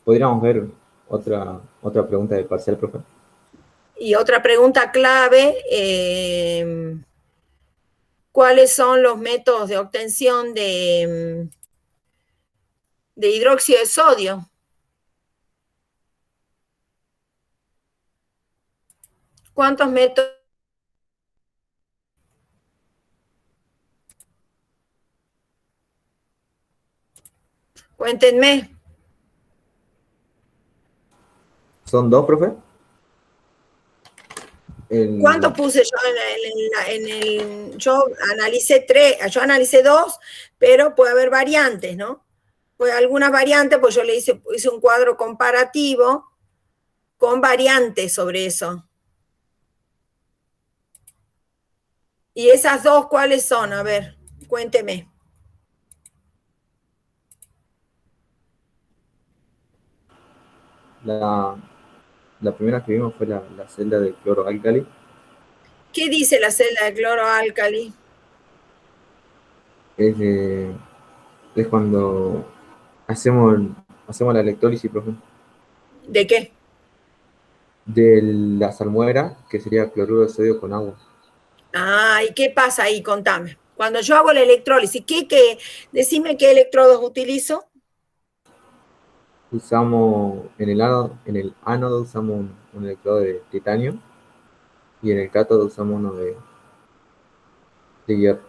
Podríamos ver otra pregunta del parcial, profe. Y otra pregunta clave, ¿cuáles son los métodos de obtención de hidróxido de sodio? ¿Cuántos métodos? Cuéntenme. ¿Son dos, profe? ¿Cuántos puse yo yo analicé yo analicé 2, pero puede haber variantes, ¿no? Pues algunas variantes, pues yo le hice un cuadro comparativo con variantes sobre eso. ¿Y esas dos cuáles son? A ver, cuénteme. La primera que vimos fue la celda de cloroalcali. ¿Qué dice la celda de cloroalcali? Es cuando hacemos la electrólisis, profe. ¿De qué? De la salmuera, que sería cloruro de sodio con agua. Ah, ¿y qué pasa ahí? Contame. Cuando yo hago la electrólisis, decime qué electrodos utilizo. Usamos, en el ánodo usamos un electrodo de titanio y en el cátodo usamos uno de hierro.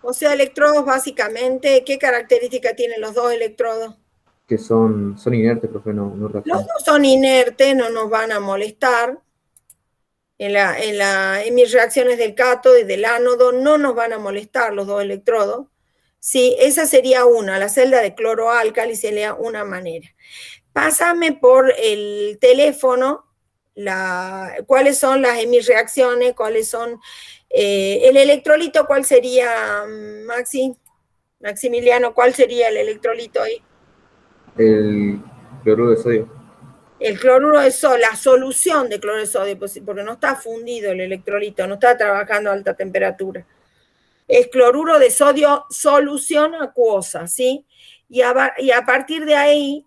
O sea, electrodos básicamente, ¿qué característica tienen los dos electrodos? Que son inertes, profe, no Los reaccionan. dos son inertes, no nos van a molestar. En mis reacciones del cátodo y del ánodo no nos van a molestar los dos electrodos. Sí, esa sería una, la celda de cloroalcali sería una manera. Pásame por el teléfono cuáles son las hemirreacciones, cuáles son el electrolito, ¿cuál sería, Maximiliano, cuál sería el electrolito ahí? El cloruro de sodio. El cloruro de sodio, la solución de cloruro de sodio, porque no está fundido el electrolito, no está trabajando a alta temperatura. Es cloruro de sodio, solución acuosa, ¿sí? Y a partir de ahí,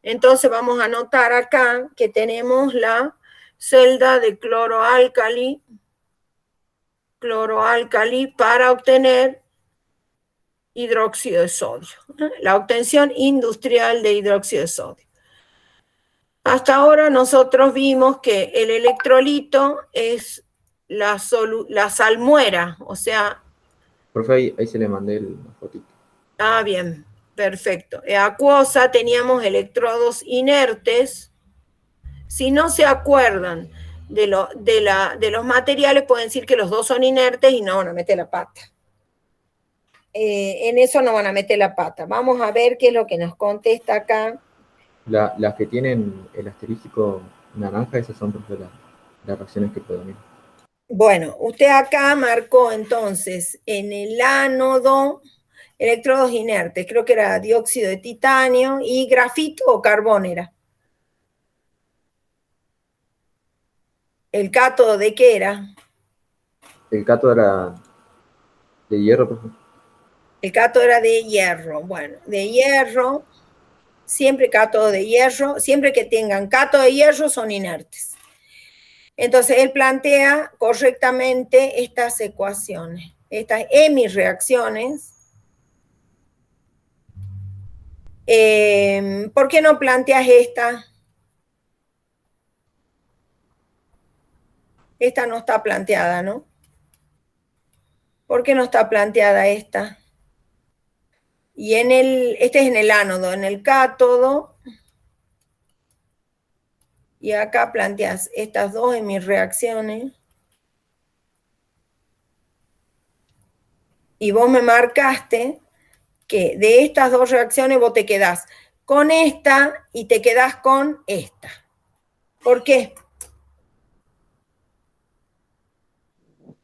entonces vamos a anotar acá que tenemos la celda de cloroalcali para obtener hidróxido de sodio, la obtención industrial de hidróxido de sodio. Hasta ahora nosotros vimos que el electrolito es la salmuera, o sea... Profe, ahí se le mandé la fotito. Ah, bien, perfecto. Acuosa teníamos electrodos inertes. Si no se acuerdan de los materiales, pueden decir que los dos son inertes y no van a meter la pata. En eso no van a meter la pata. Vamos a ver qué es lo que nos contesta acá. Las que tienen el asterístico naranja, esas son, profe, las reacciones que predominan. Bueno, usted acá marcó entonces en el ánodo electrodos inertes, creo que era dióxido de titanio y grafito o carbón era. ¿El cátodo de qué era? El cátodo era de hierro, profe. El cátodo era de hierro. Bueno, de hierro, siempre cátodo de hierro, siempre que tengan cátodo de hierro son inertes. Entonces él plantea correctamente estas ecuaciones, estas hemirreacciones. ¿Por qué no planteas esta? Esta no está planteada, ¿no? ¿Por qué no está planteada esta? Y este es en el ánodo, en el cátodo. Y acá planteas estas dos hemirreacciones. Y vos me marcaste que de estas dos reacciones vos te quedás con esta y te quedás con esta. ¿Por qué?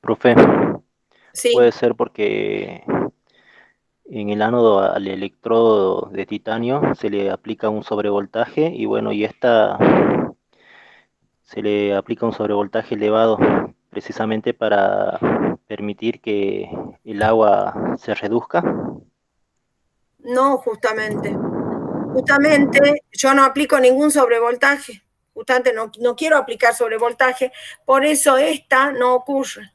Profe, Sí. puede ser porque en el ánodo al electrodo de titanio se le aplica un sobrevoltaje y bueno, y esta se le aplica un sobrevoltaje elevado precisamente para permitir que el agua se reduzca. No, justamente. Justamente yo no aplico ningún sobrevoltaje. Justamente no quiero aplicar sobrevoltaje, por eso esta no ocurre.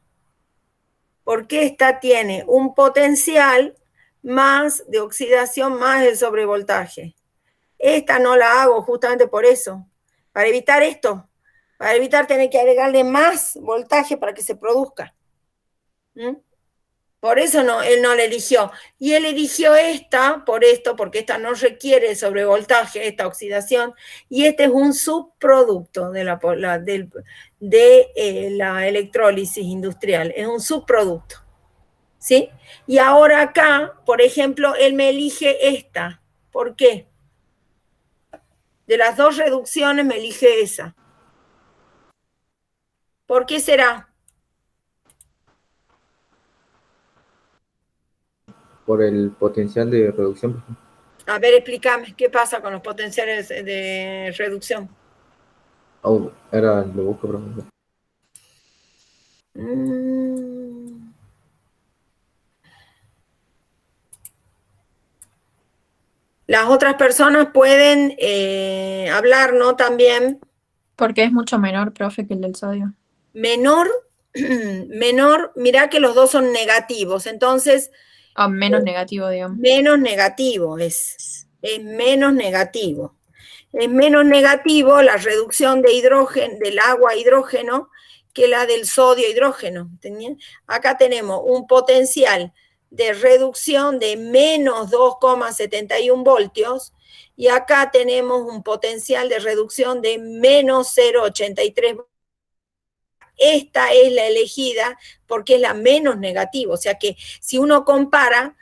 Porque esta tiene un potencial más de oxidación más el sobrevoltaje. Esta no la hago justamente por eso, para evitar esto, para evitar tener que agregarle más voltaje para que se produzca. ¿Mm? Por eso no, él no la eligió. Y él eligió esta por esto, porque esta no requiere sobrevoltaje, esta oxidación, y este es un subproducto de la electrólisis industrial, es un subproducto. ¿Sí? Y ahora acá, por ejemplo, él me elige esta. ¿Por qué? De las dos reducciones me elige esa. ¿Por qué será? Por el potencial de reducción. A ver, explícame, ¿qué pasa con los potenciales de reducción? Oh, era lo busco, profe. Las otras personas pueden hablar, ¿no? También. Porque es mucho menor, profe, que el del sodio. Menor, mirá que los dos son negativos, entonces... menos negativo, digamos. Menos negativo es menos negativo. Es menos negativo la reducción de hidrógeno, del agua a hidrógeno, que la del sodio a hidrógeno. ¿Entendés? Acá tenemos un potencial de reducción de menos 2,71 voltios y acá tenemos un potencial de reducción de menos 0,83 voltios. Esta es la elegida porque es la menos negativa. O sea que si uno compara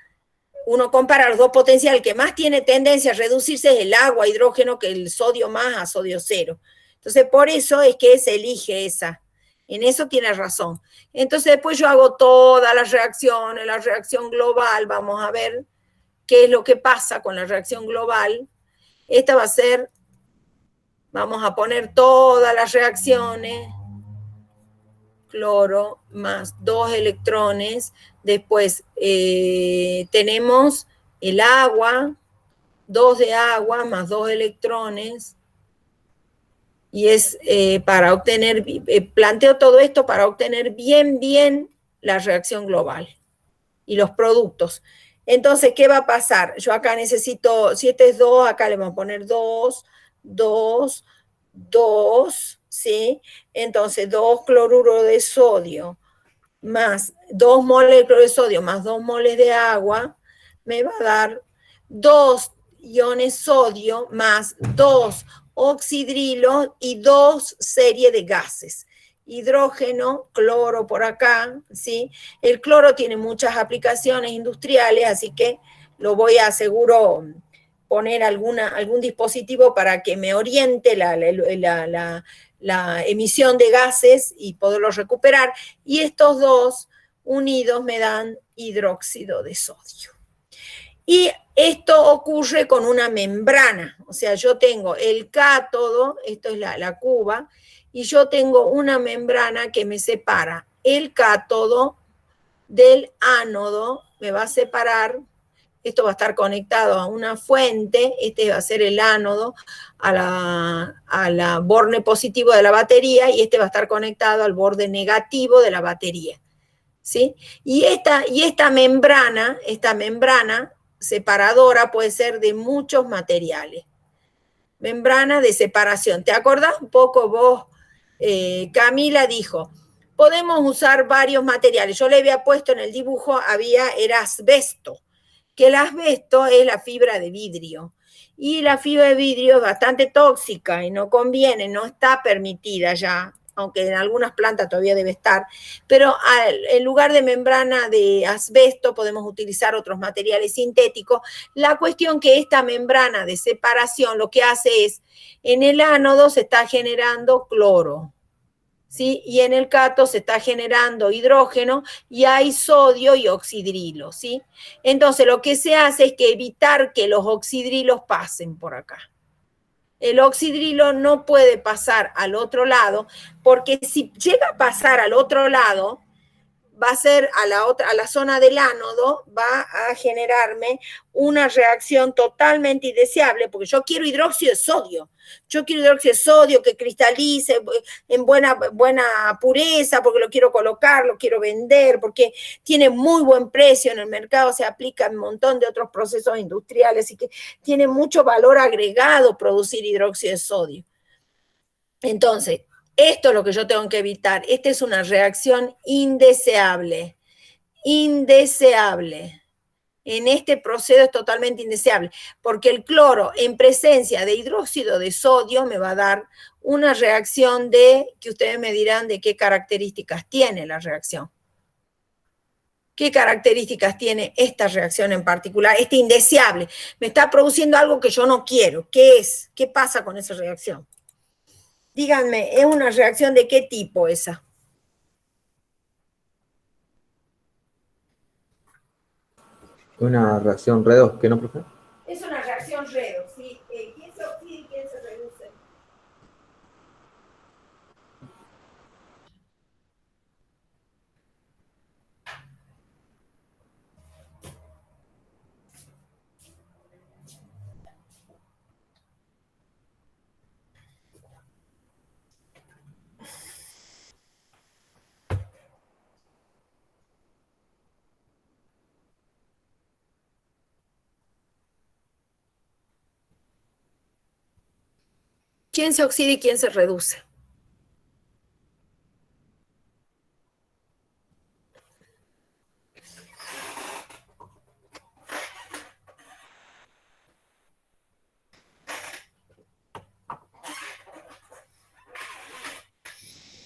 los dos potenciales, el que más tiene tendencia a reducirse es el agua a hidrógeno que el sodio más a sodio cero. Entonces, por eso es que se elige esa. En eso tiene razón. Entonces, después yo hago todas las reacciones, la reacción global, vamos a ver qué es lo que pasa con la reacción global. Esta va a ser, vamos a poner todas las reacciones, cloro más 2 electrones, después tenemos el agua, 2 de agua más 2 electrones, y es para obtener, planteo todo esto para obtener bien la reacción global y los productos. Entonces, ¿qué va a pasar? Yo acá necesito, si este es 2, acá le vamos a poner 2, 2, 2, ¿sí? Entonces, 2 cloruro de sodio más 2 moles de cloruro de sodio más 2 moles de agua me va a dar 2 iones sodio más 2 oxidrilos y 2 series de gases. Hidrógeno, cloro por acá, ¿sí? El cloro tiene muchas aplicaciones industriales, así que lo voy a seguro poner algún dispositivo para que me oriente la emisión de gases y poderlos recuperar. Y estos dos unidos me dan hidróxido de sodio. Y esto ocurre con una membrana, o sea, yo tengo el cátodo, esto es la cuba, y yo tengo una membrana que me separa el cátodo del ánodo, me va a separar, esto va a estar conectado a una fuente, este va a ser el ánodo, a la borde positivo de la batería, y este va a estar conectado al borde negativo de la batería, ¿sí? Y esta membrana separadora puede ser de muchos materiales. Membrana de separación. ¿Te acordás un poco vos? Camila dijo, podemos usar varios materiales. Yo le había puesto en el dibujo, era asbesto, que el asbesto es la fibra de vidrio. Y la fibra de vidrio es bastante tóxica y no conviene, no está permitida ya, aunque en algunas plantas todavía debe estar, pero en lugar de membrana de asbesto podemos utilizar otros materiales sintéticos. La cuestión que esta membrana de separación lo que hace es, en el ánodo se está generando cloro, ¿sí? Y en el cato se está generando hidrógeno y hay sodio y oxidrilo, ¿sí? Entonces lo que se hace es que evitar que los oxidrilos pasen por acá. El oxidrilo no puede pasar al otro lado, porque si llega a pasar al otro lado, va a ser a la zona del ánodo, va a generarme una reacción totalmente indeseable, porque yo quiero hidróxido de sodio. Yo quiero hidróxido de sodio que cristalice en buena pureza, porque lo quiero colocar, lo quiero vender, porque tiene muy buen precio en el mercado, se aplica en un montón de otros procesos industriales y que tiene mucho valor agregado producir hidróxido de sodio. Entonces, esto es lo que yo tengo que evitar. Esta es una reacción indeseable. Indeseable. En este proceso es totalmente indeseable, porque el cloro en presencia de hidróxido de sodio me va a dar una reacción que ustedes me dirán de qué características tiene la reacción. ¿Qué características tiene esta reacción en particular? Este indeseable. Me está produciendo algo que yo no quiero. ¿Qué es? ¿Qué pasa con esa reacción? Díganme, ¿es una reacción de qué tipo esa? Una reacción redox, ¿qué no, profe? Es una reacción redox, ¿sí? ¿Quién se oxida y quién se reduce? ¿Quién se oxida y quién se reduce?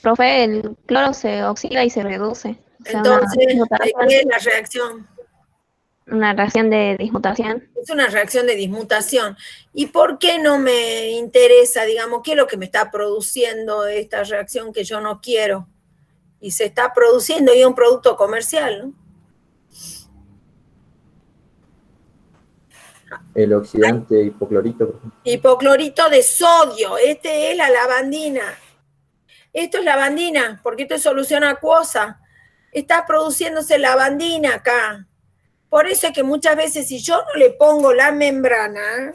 Profe, el cloro se oxida y se reduce. O sea, Entonces, ¿de qué es la reacción? Una reacción de dismutación. Es una reacción de dismutación. ¿Y por qué no me interesa, digamos, qué es lo que me está produciendo esta reacción que yo no quiero? Y se está produciendo y es un producto comercial, ¿no? El oxidante hipoclorito, por ejemplo. Hipoclorito de sodio. Este es la lavandina. Esto es lavandina, porque esto es solución acuosa. Está produciéndose lavandina acá. Por eso es que muchas veces si yo no le pongo la membrana,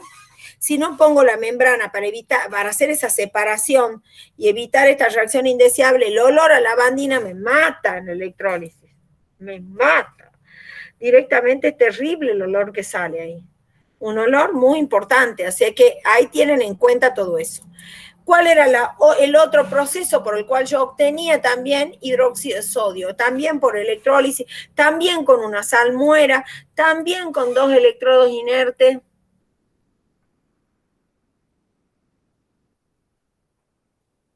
si no pongo la membrana para hacer esa separación y evitar esta reacción indeseable, el olor a lavandina me mata en la electrólisis. Me mata. Directamente es terrible el olor que sale ahí. Un olor muy importante, así que ahí tienen en cuenta todo eso. ¿Cuál era el otro proceso por el cual yo obtenía también hidróxido de sodio? También por electrólisis, también con una salmuera, también con 2 electrodos inertes.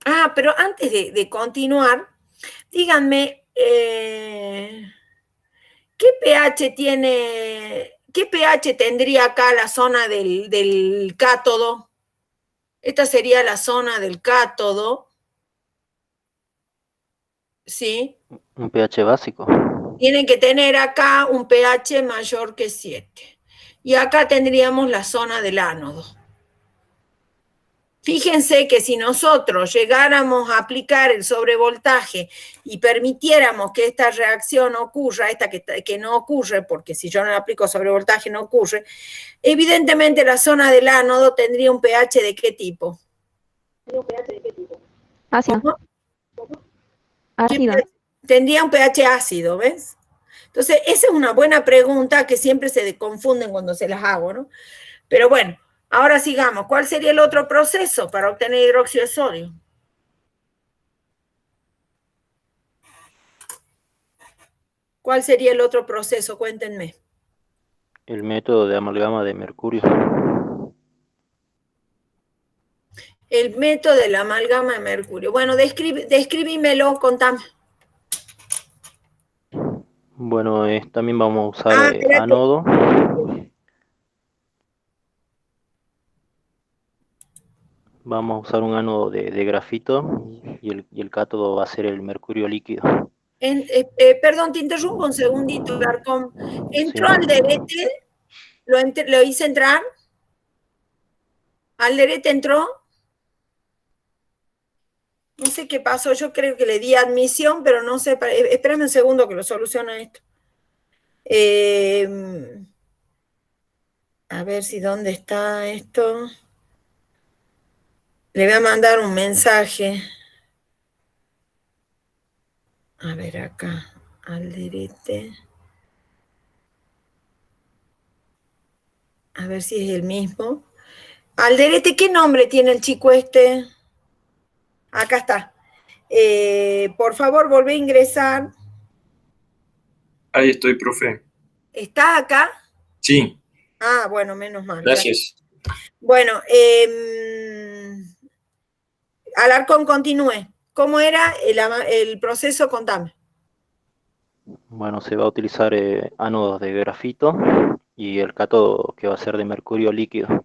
Ah, pero antes de continuar, díganme, ¿qué pH tendría acá la zona del cátodo? Esta sería la zona del cátodo. ¿Sí? Un pH básico. Tienen que tener acá un pH mayor que 7. Y acá tendríamos la zona del ánodo. Fíjense que si nosotros llegáramos a aplicar el sobrevoltaje y permitiéramos que esta reacción ocurra, esta que no ocurre, porque si yo no le aplico sobrevoltaje no ocurre, evidentemente la zona del ánodo tendría un pH ¿de qué tipo? Ácido. ¿Cómo? Ácido. Tendría un pH ácido, ¿ves? Entonces, esa es una buena pregunta que siempre se confunden cuando se las hago, ¿no? Pero bueno, ahora sigamos. ¿Cuál sería el otro proceso para obtener hidróxido de sodio? ¿Cuál sería el otro proceso? Cuéntenme. El método de amalgama de mercurio. El método de la amalgama de mercurio. Bueno, describímelo, contame. Bueno, también vamos a usar ánodo. Vamos a usar un ánodo de grafito y el cátodo va a ser el mercurio líquido. Perdón, te interrumpo un segundito, Larcón. ¿Entró Sí. Alderete? ¿Lo hice entrar? ¿Alderete entró? No sé qué pasó, yo creo que le di admisión, pero no sé, espérame un segundo que lo soluciona esto. A ver si dónde está esto. Le voy a mandar un mensaje. A ver acá, Alderete. A ver si es el mismo. Alderete, ¿qué nombre tiene el chico este? Acá está. Por favor, volvé a ingresar. Ahí estoy, profe. ¿Está acá? Sí. Ah, bueno, menos mal. Gracias. Bueno, Alarcón, continúe. ¿Cómo era el proceso? Contame. Bueno, se va a utilizar ánodos de grafito y el cátodo que va a ser de mercurio líquido.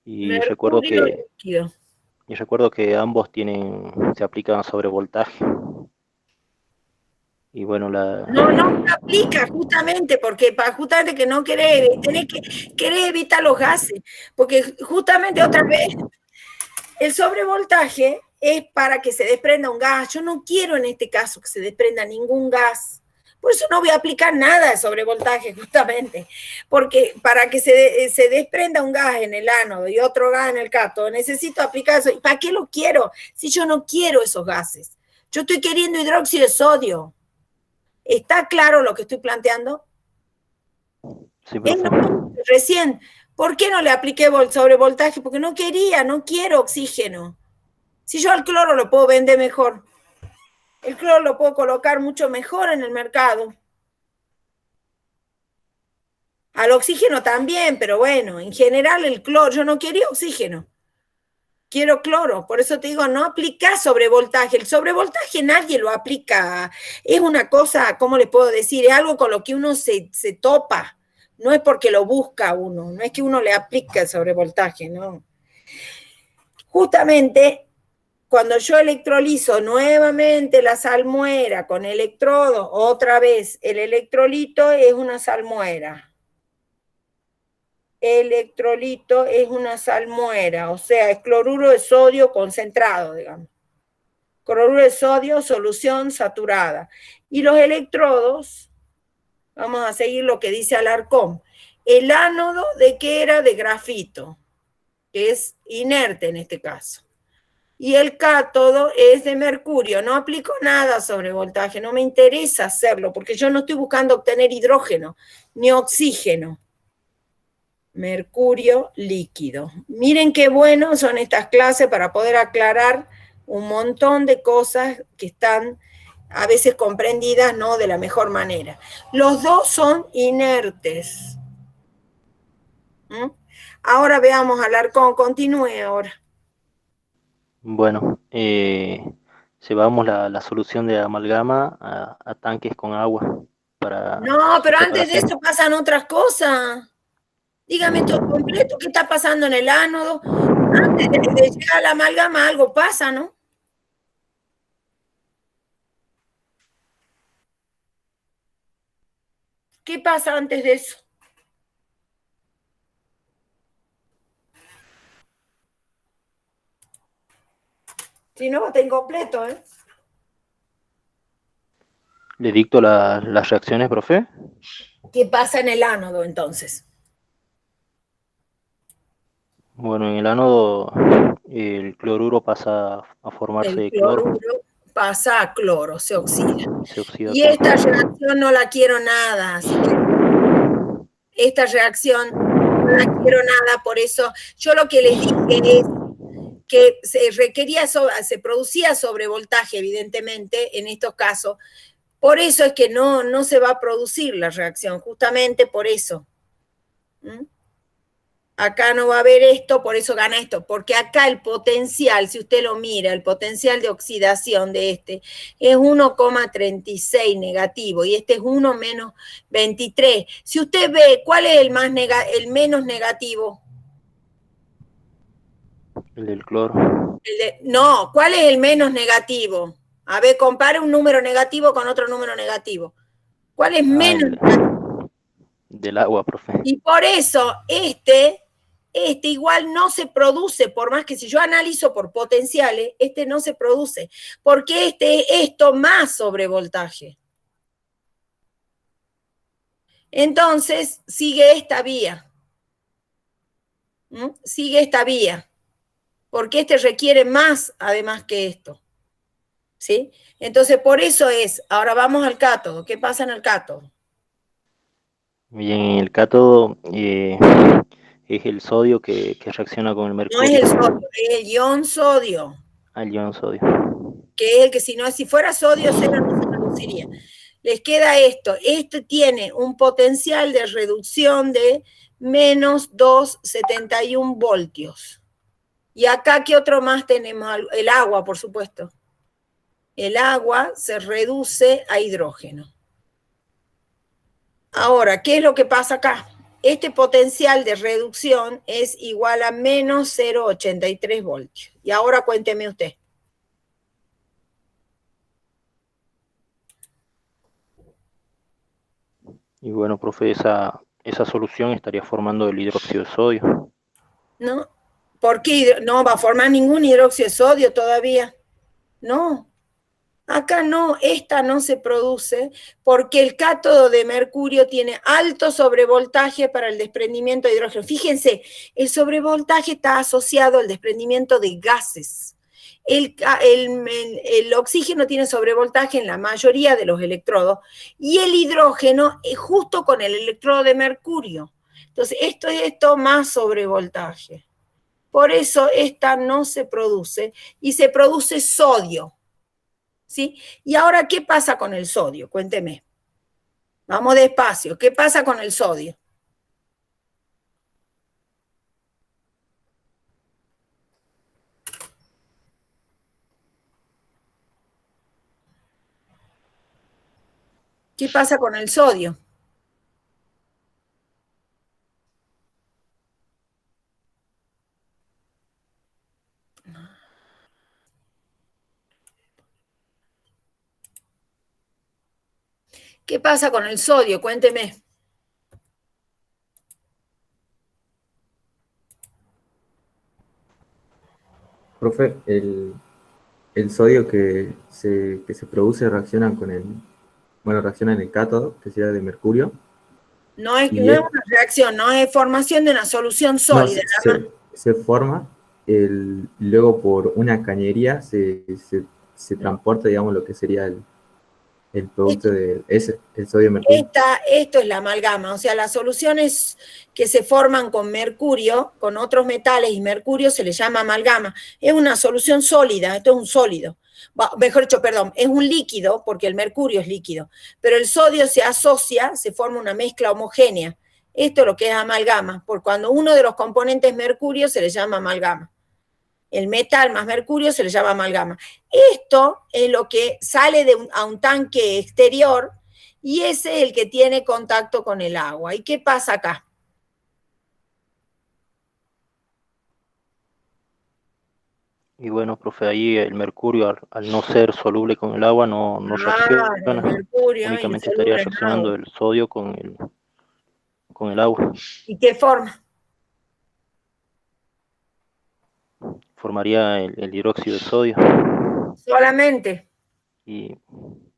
Y recuerdo líquido. que ambos se aplican sobre voltaje. Y bueno, No se aplica justamente porque justamente que no querés evitar los gases, porque justamente otra vez el sobrevoltaje es para que se desprenda un gas. Yo no quiero en este caso que se desprenda ningún gas. Por eso no voy a aplicar nada de sobrevoltaje, justamente. Porque para que se desprenda un gas en el ánodo y otro gas en el cátodo, necesito aplicar eso. ¿Y para qué lo quiero? Si yo no quiero esos gases. Yo estoy queriendo hidróxido de sodio. ¿Está claro lo que estoy planteando? Sí, profe. Recién, ¿por qué no le apliqué sobrevoltaje? Porque no quiero oxígeno. Si yo al cloro lo puedo vender mejor. El cloro lo puedo colocar mucho mejor en el mercado. Al oxígeno también, pero bueno, en general el cloro, yo no quería oxígeno. Quiero cloro, por eso te digo, no aplica sobrevoltaje. El sobrevoltaje nadie lo aplica. Es una cosa, ¿cómo le puedo decir? Es algo con lo que uno se topa. No es porque lo busca uno, no es que uno le aplica el sobrevoltaje, no. Justamente, cuando yo electrolizo nuevamente la salmuera con electrodo, otra vez, el electrolito es una salmuera. Electrolito es una salmuera, o sea, es cloruro de sodio concentrado, digamos. Cloruro de sodio, solución saturada. Y los electrodos, vamos a seguir lo que dice Alarcón. El ánodo, ¿de qué era? De grafito, que es inerte en este caso. Y el cátodo es de mercurio. No aplico nada sobre voltaje, no me interesa hacerlo, porque yo no estoy buscando obtener hidrógeno, ni oxígeno. Mercurio líquido. Miren qué bueno son estas clases para poder aclarar un montón de cosas que están a veces comprendidas no de la mejor manera. Los dos son inertes. Ahora veamos, Alarcón, continúe ahora. Bueno, llevamos la solución de amalgama a tanques con agua para No, pero su antes de separación. eso pasan otras cosas. Dígame todo completo, ¿qué está pasando en el ánodo? Antes de llegar a la amalgama algo pasa, ¿no? ¿Qué pasa antes de eso? Si no, está incompleto, ¿eh? ¿Le dicto las reacciones, profe? ¿Qué pasa en el ánodo, entonces? Bueno, en el ánodo el cloruro pasa a formarse El de cloro. cloruro pasa a cloro, se oxida. Se oxida Y todo. esta reacción no la quiero nada, así que esta reacción no la quiero nada, por eso yo lo que les dije es que se producía sobrevoltaje, evidentemente, en estos casos. Por eso es que no se va a producir la reacción, justamente por eso. Acá no va a haber esto, por eso gana esto, porque acá el potencial, si usted lo mira, el potencial de oxidación de este es 1,36 negativo y este es 1 menos 23. Si usted ve, ¿cuál es el menos negativo? El del cloro. No, ¿cuál es el menos negativo? A ver, compare un número negativo con otro número negativo. ¿Cuál es menos negativo? Del agua, profe. Y por eso este igual no se produce, por más que si yo analizo por potenciales, este no se produce, porque esto más sobrevoltaje. Entonces, sigue esta vía. Sigue esta vía, porque este requiere más además que esto. ¿Sí? Entonces, por eso es, ahora vamos al cátodo. ¿Qué pasa en el cátodo? Bien, el cátodo es el sodio que reacciona con el No mercurio. es el sodio, es el ion sodio. El ion sodio. Que es el que si fuera sodio cero no se reduciría. Les queda esto. Este tiene un potencial de reducción de menos 2,71 voltios. Y acá, ¿qué otro más tenemos? El agua, por supuesto. El agua se reduce a hidrógeno. Ahora, ¿qué es lo que pasa acá? Este potencial de reducción es igual a menos 0,83 voltios. Y ahora cuénteme usted. Y bueno, profe, esa solución estaría formando el hidróxido de sodio. ¿No? ¿Por qué? No va a formar ningún hidróxido de sodio todavía. No. Acá no, esta no se produce porque el cátodo de mercurio tiene alto sobrevoltaje para el desprendimiento de hidrógeno. Fíjense, el sobrevoltaje está asociado al desprendimiento de gases. El oxígeno tiene sobrevoltaje en la mayoría de los electrodos y el hidrógeno es justo con el electrodo de mercurio. Entonces, esto más sobrevoltaje. Por eso esta no se produce y se produce sodio. ¿Sí? Y ahora, ¿qué pasa con el sodio? Cuénteme. Vamos despacio. ¿Qué pasa con el sodio? ¿Qué pasa con el sodio? ¿Qué pasa con el sodio? Cuénteme. Profe, el sodio que se produce reacciona reacciona en el cátodo, que sería de mercurio. No es una reacción, no es formación de una solución sólida. No, se forma, luego por una cañería se transporta, digamos, lo que sería el producto el sodio mercurio. Esto es la amalgama, o sea, las soluciones que se forman con mercurio, con otros metales y mercurio, se les llama amalgama. Es una solución sólida, esto es un sólido. Mejor dicho, perdón, es un líquido, porque el mercurio es líquido, pero el sodio se asocia, se forma una mezcla homogénea. Esto es lo que es amalgama, porque cuando uno de los componentes es mercurio, se le llama amalgama. El metal más mercurio se le llama amalgama. Esto es lo que sale a un tanque exterior y ese es el que tiene contacto con el agua. ¿Y qué pasa acá? Y bueno, profe, ahí el mercurio, al no ser soluble con el agua, no reacciona. El mercurio únicamente estaría reaccionando el sodio con el agua. ¿Y qué forma? Formaría el hidróxido de sodio. Solamente. Y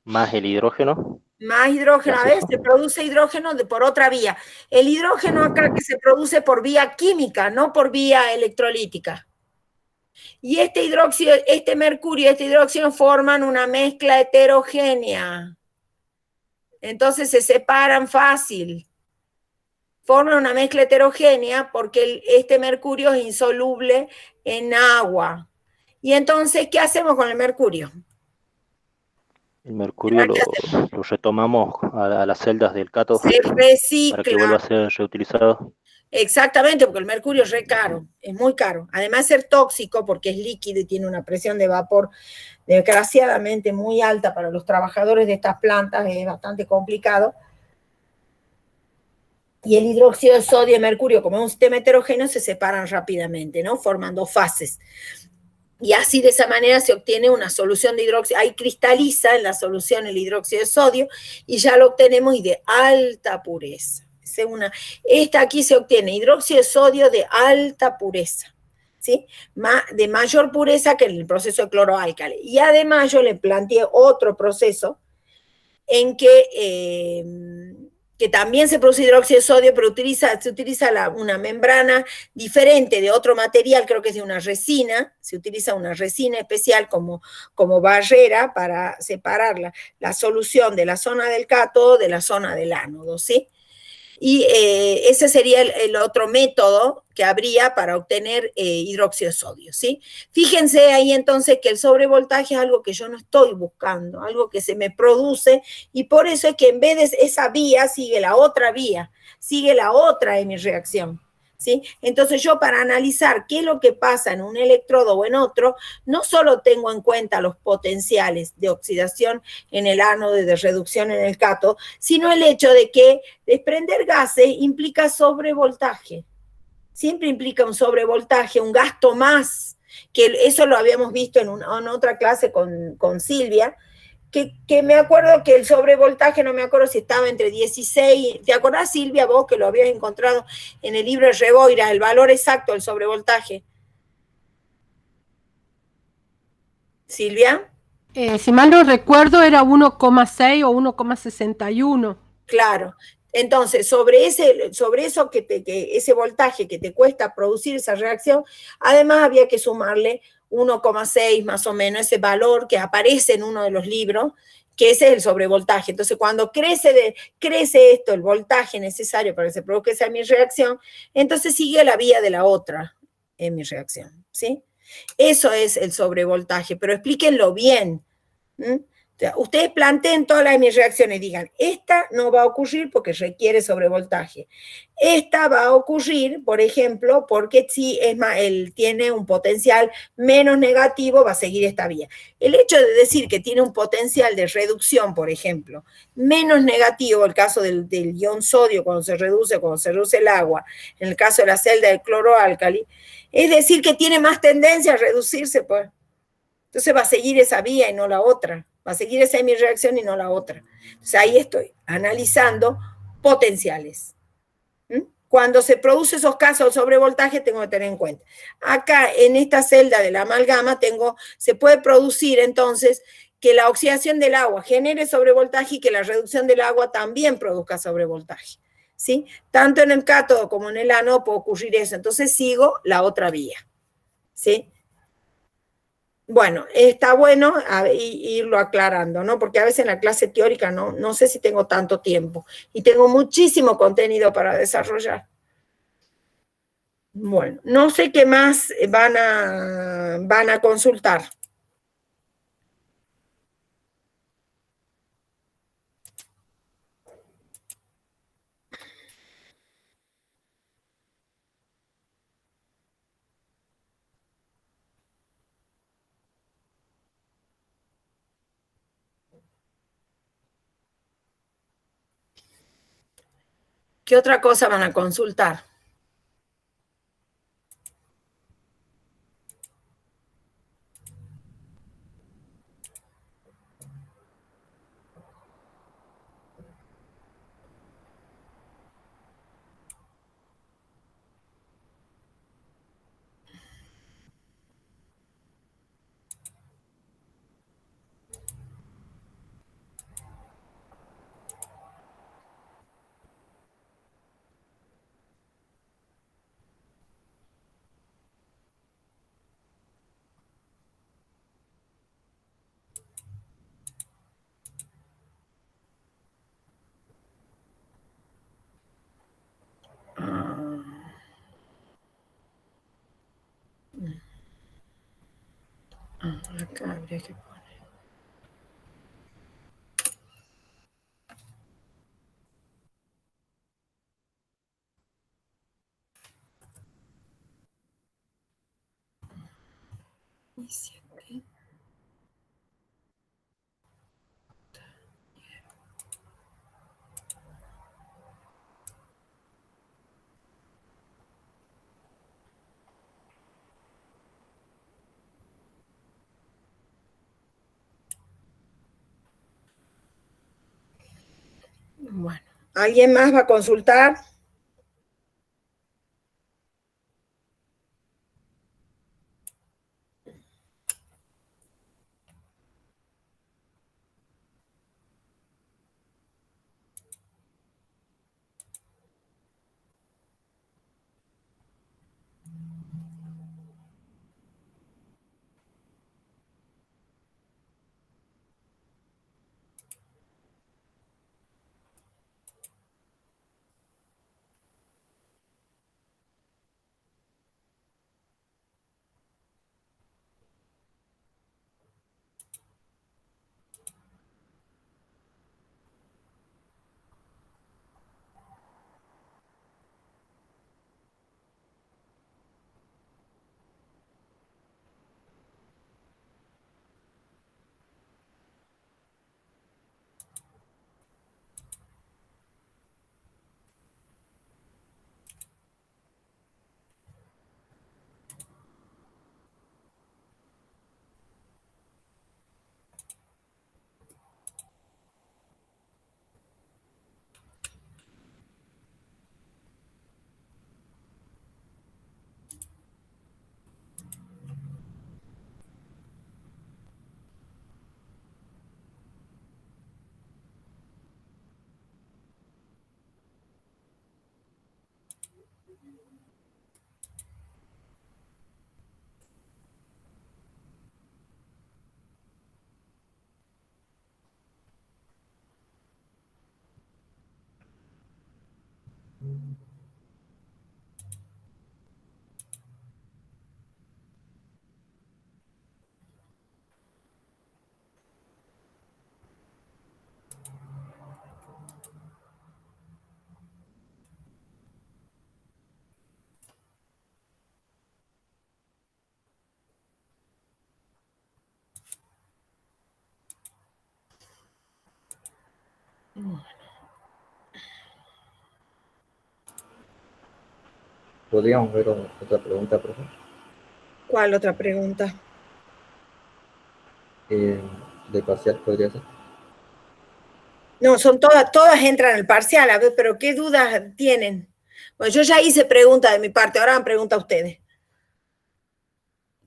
más el hidrógeno. Más hidrógeno, a ver, se produce hidrógeno por otra vía. El hidrógeno acá que se produce por vía química, no por vía electrolítica. Y este hidróxido, este mercurio y este hidróxido forman una mezcla heterogénea. Entonces se separan fácil. Forman una mezcla heterogénea porque este mercurio es insoluble en agua. Y entonces, ¿qué hacemos con el mercurio? El mercurio lo retomamos a las celdas del cátodo. Se recicla. Para que vuelva a ser reutilizado. Exactamente, porque el mercurio es re caro, es muy caro. Además de ser tóxico, porque es líquido y tiene una presión de vapor desgraciadamente muy alta para los trabajadores de estas plantas, es bastante complicado. y el hidróxido de sodio y mercurio, como es un sistema heterogéneo, se separan rápidamente, ¿no? Formando fases. Y así de esa manera se obtiene una solución de hidróxido, ahí cristaliza en la solución el hidróxido de sodio y ya lo obtenemos y de alta pureza. Esta aquí se obtiene hidróxido de sodio de alta pureza, ¿sí? De mayor pureza que el proceso de cloroálcali. Y además yo le planteé otro proceso en que también se produce hidróxido de sodio, pero se utiliza una membrana diferente de otro material, creo que es de una resina, se utiliza una resina especial como barrera para separar la solución de la zona del cátodo de la zona del ánodo, ¿sí? Y ese sería el otro método que habría para obtener hidróxido de sodio, ¿sí? Fíjense ahí entonces que el sobrevoltaje es algo que yo no estoy buscando, algo que se me produce, y por eso es que en vez de esa vía sigue la otra vía, sigue la otra de mi reacción, ¿sí? Entonces yo para analizar qué es lo que pasa en un electrodo o en otro, no solo tengo en cuenta los potenciales de oxidación en el ánodo y de reducción en el cátodo, sino el hecho de que desprender gases implica sobrevoltaje. Siempre implica un sobrevoltaje, un gasto más, que eso lo habíamos visto en otra clase con Silvia, que me acuerdo que el sobrevoltaje, no me acuerdo si estaba entre 16, ¿te acordás, Silvia, vos que lo habías encontrado en el libro de Reboira, el valor exacto del sobrevoltaje? Silvia. Si mal no recuerdo, era 1,6 o 1,61. Claro. Entonces, sobre eso ese voltaje que te cuesta producir esa reacción, además había que sumarle 1,6 más o menos, ese valor que aparece en uno de los libros, que ese es el sobrevoltaje. Entonces, cuando crece esto, el voltaje necesario para que se produzca esa mi reacción, entonces sigue la vía de la otra en mi reacción, ¿sí? Eso es el sobrevoltaje, pero explíquenlo bien. O sea, ustedes planteen todas las mis reacciones y digan, esta no va a ocurrir porque requiere sobrevoltaje. Esta va a ocurrir, por ejemplo, porque si él tiene un potencial menos negativo, va a seguir esta vía. El hecho de decir que tiene un potencial de reducción, por ejemplo, menos negativo, el caso del ion sodio cuando se reduce el agua, en el caso de la celda del cloroálcali, es decir que tiene más tendencia a reducirse, pues. Entonces va a seguir esa vía y no la otra. Va a seguir esa mi reacción y no la otra. Entonces ahí estoy analizando potenciales. Cuando se produce esos casos de sobrevoltaje tengo que tener en cuenta. Acá en esta celda de la amalgama se puede producir entonces que la oxidación del agua genere sobrevoltaje y que la reducción del agua también produzca sobrevoltaje, ¿sí? Tanto en el cátodo como en el ánodo puede ocurrir eso. Entonces sigo la otra vía, ¿sí? Bueno, está bueno irlo aclarando, ¿no? Porque a veces en la clase teórica no sé si tengo tanto tiempo y tengo muchísimo contenido para desarrollar. Bueno, no sé qué más van a consultar. ¿Qué otra cosa van a consultar? Acá habría que poner. ¿Alguien más va a consultar? ¿Podríamos ver otra pregunta, profe? ¿Cuál otra pregunta? De parcial podría ser. No, son todas entran al parcial, a ver, pero ¿qué dudas tienen? Bueno, yo ya hice pregunta de mi parte, ahora me pregunta ustedes.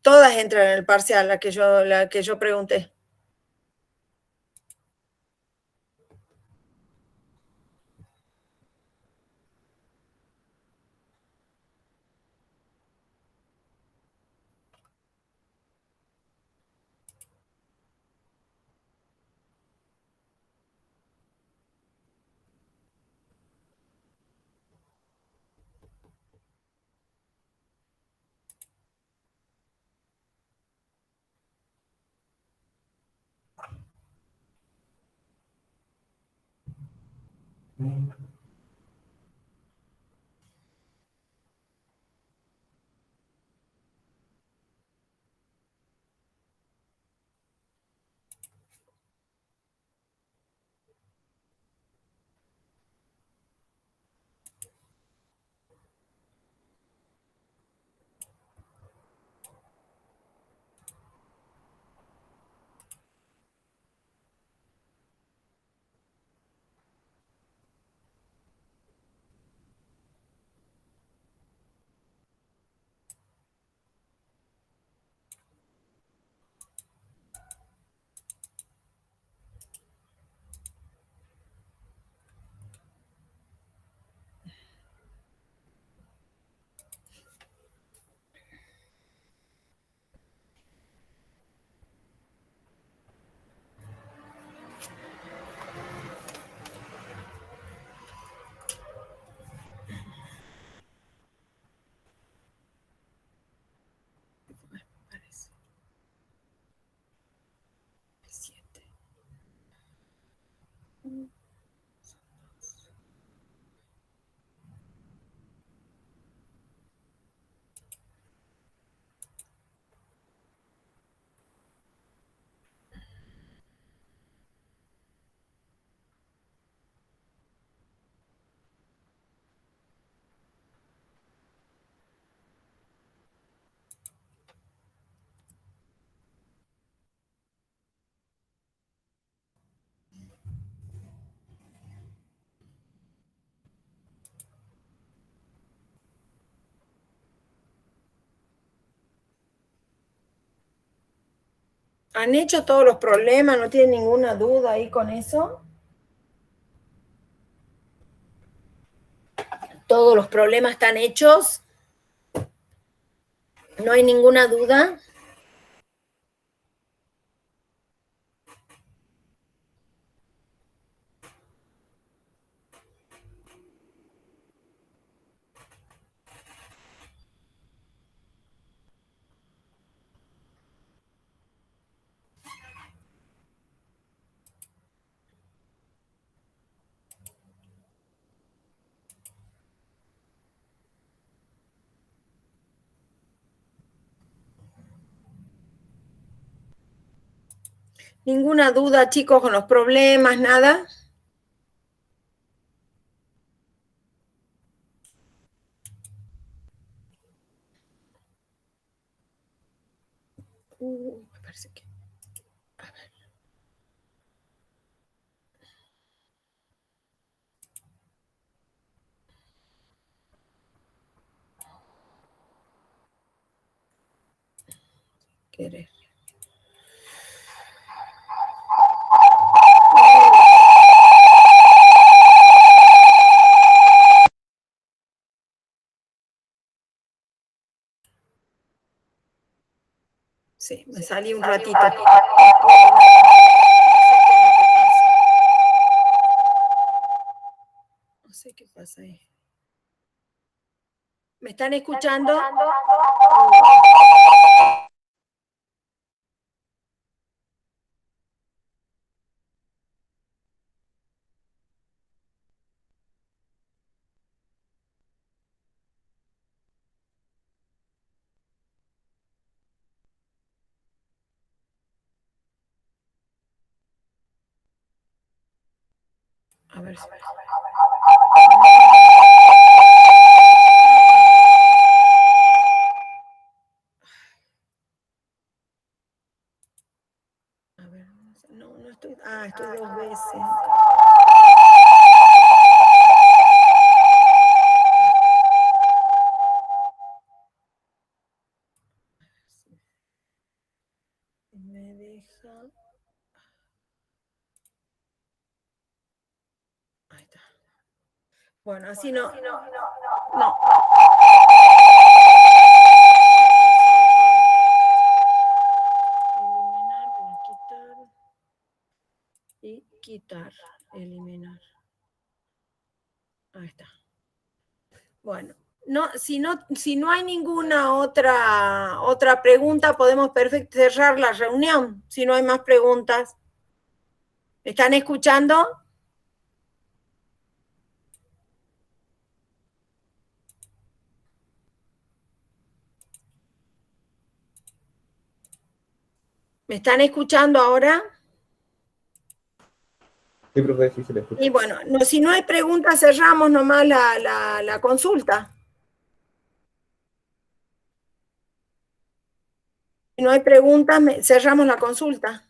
Todas entran en el parcial, la que yo pregunté. ¿Han hecho todos los problemas? ¿No tienen ninguna duda ahí con eso? ¿Todos los problemas están hechos? ¿No hay ninguna duda? ¿Ninguna duda, chicos, con los problemas? ¿Nada? Me parece que... A ver. Querer. Sí, me salí un ratito. No sé qué pasa ahí. ¿Me están escuchando? A ver si... A ver, no estoy... Ah, estoy 2 veces. Me deja... Ahí está. Bueno, así no... No. Y quitar, eliminar. Ahí está. Bueno, si no hay ninguna otra pregunta, podemos cerrar la reunión, si no hay más preguntas. ¿Me están escuchando? ¿Me están escuchando ahora? Sí, profe, sí se le escucha. Y bueno, si no hay preguntas, cerramos nomás la consulta. Si no hay preguntas, cerramos la consulta.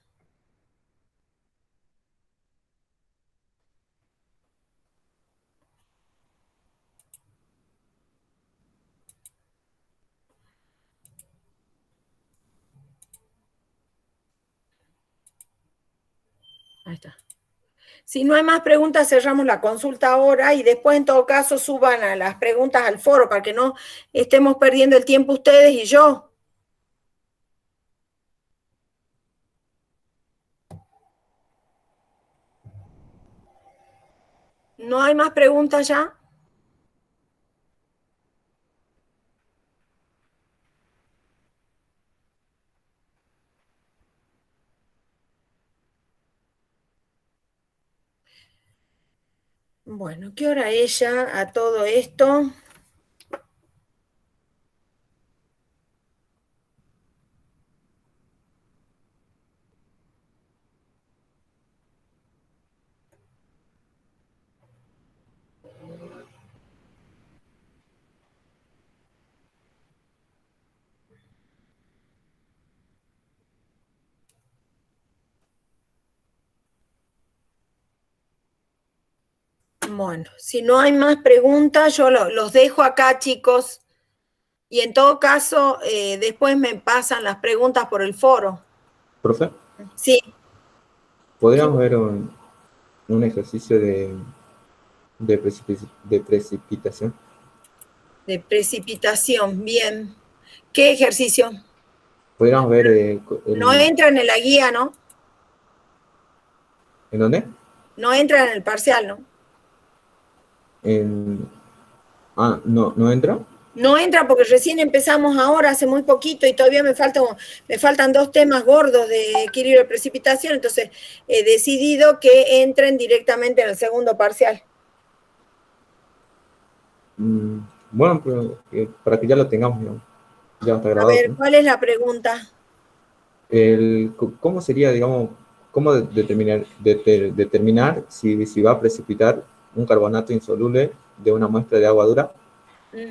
Ahí está. Si no hay más preguntas, cerramos la consulta ahora y después, en todo caso, suban a las preguntas al foro para que no estemos perdiendo el tiempo ustedes y yo. ¿No hay más preguntas ya? Bueno, ¿qué hora es ya a todo esto? Bueno, si no hay más preguntas, yo los dejo acá, chicos. Y en todo caso, después me pasan las preguntas por el foro. Profe, Sí, podríamos ver un ejercicio de precipitación. de precipitación, bien. ¿Qué ejercicio? Podríamos ver No entra en la guía, ¿no? ¿en dónde? No entra en el parcial, ¿no? ¿No entra? No entra porque recién empezamos ahora, hace muy poquito, y todavía me faltan 2 temas gordos de equilibrio de precipitación, entonces he decidido que entren directamente en el segundo parcial. Bueno, pero para que ya lo tengamos, ¿no? Ya está A grabado. ver, ¿no? ¿cuál es la pregunta? ¿Cómo sería, digamos, cómo determinar si va a precipitar un carbonato insoluble de una muestra de agua dura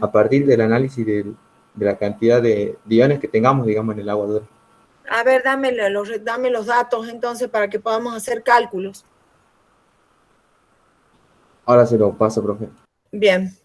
a partir del análisis de la cantidad de iones que tengamos, digamos, en el agua dura? A ver, dame los datos entonces para que podamos hacer cálculos. Ahora se lo paso, profe. Bien.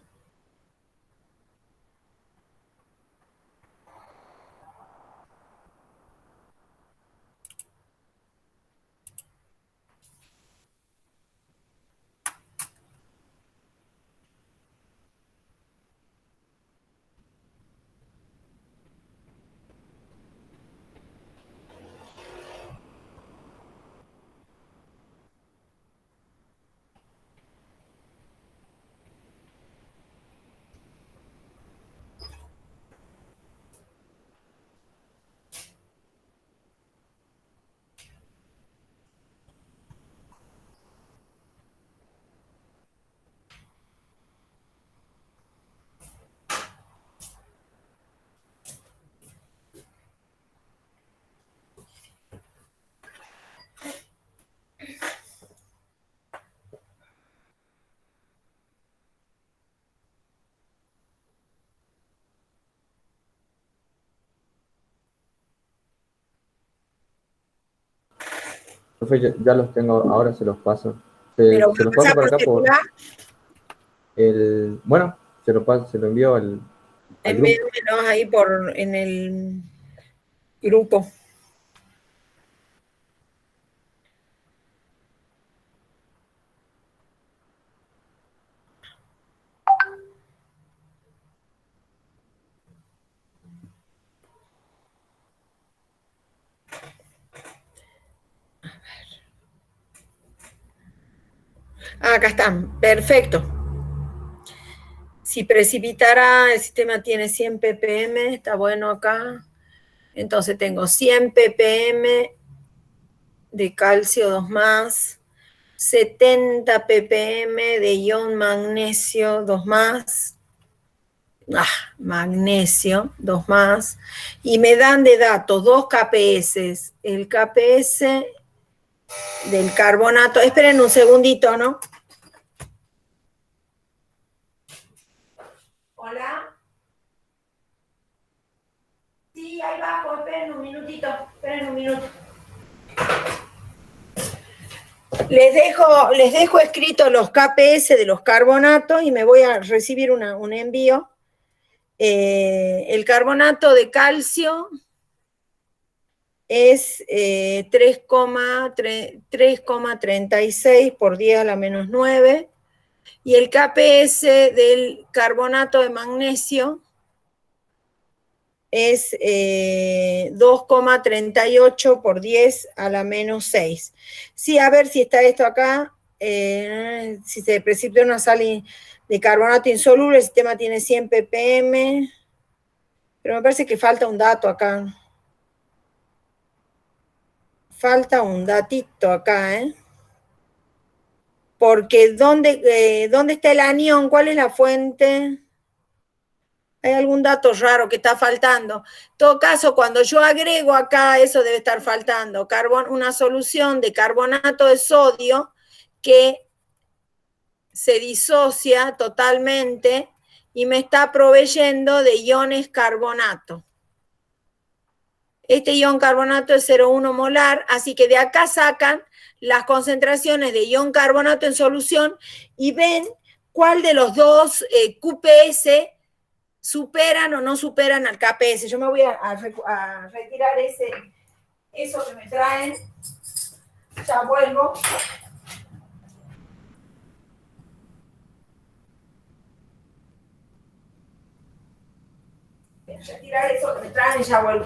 Profe, ya los tengo, ahora se los paso. ¿Me lo Se va a los paso pasar por por acá celular? bueno, se lo envío al grupo. Envíenmelos ahí en el grupo. Acá están, perfecto. Si precipitara, el sistema tiene 100 ppm, está bueno acá. Entonces tengo 100 ppm de calcio 2+, 70 ppm de ion magnesio 2+, magnesio 2+, y me dan de datos 2 KPS. El KPS del carbonato, esperen un segundito, ¿no? Hola. Sí, ahí bajo, esperen un minutito, esperen un minuto. Les dejo escritos los KPS de los carbonatos y me voy a recibir un envío. El carbonato de calcio es 3,36 por 10 a la menos 9. Y el KPS del carbonato de magnesio es 2,38 por 10 a la menos 6. Sí, a ver si está esto acá. Si se precipita una sal de carbonato insoluble, el sistema tiene 100 ppm. Pero me parece que falta un dato acá. Falta un datito acá, ¿eh? Porque ¿dónde está el anión? ¿Cuál es la fuente? Hay algún dato raro que está faltando. En todo caso, cuando yo agrego acá, eso debe estar faltando. Una solución de carbonato de sodio que se disocia totalmente y me está proveyendo de iones carbonato. Este ion carbonato es 0,1 molar, así que de acá sacan las concentraciones de ion carbonato en solución y ven cuál de los dos QPS superan o no superan al KPS. Yo me voy a retirar eso que me traen. Ya vuelvo. Voy a retirar eso que me traen y ya vuelvo.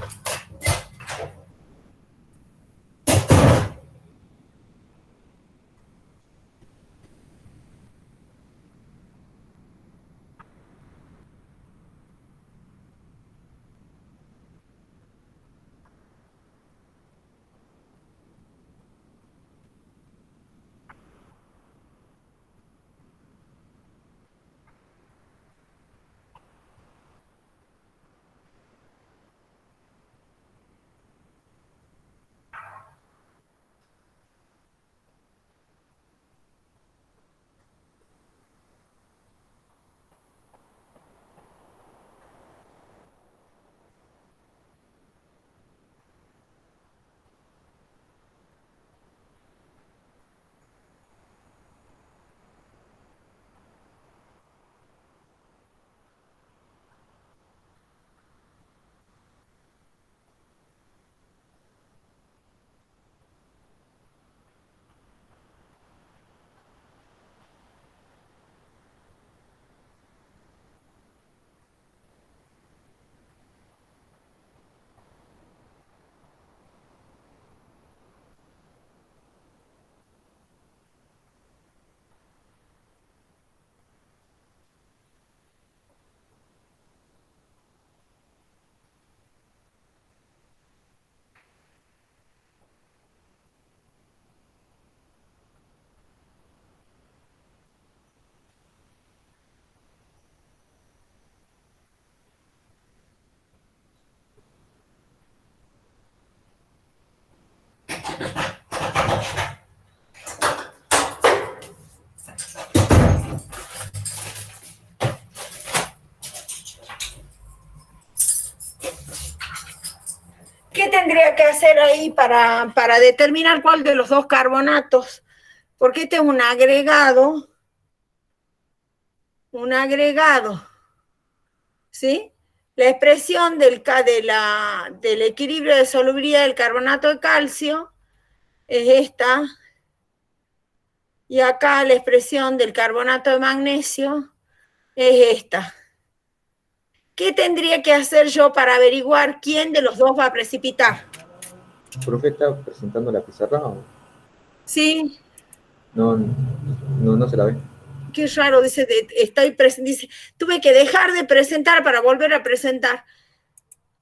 ¿Qué tendría que hacer ahí para determinar cuál de los dos carbonatos? Porque este es un agregado, ¿sí? La expresión del equilibrio de solubilidad del carbonato de calcio es esta, y acá la expresión del carbonato de magnesio es esta. ¿Qué tendría que hacer yo para averiguar quién de los dos va a precipitar? ¿Profe está presentando la pizarra o? Sí. No se la ve. Qué raro, dice, dice, tuve que dejar de presentar para volver a presentar.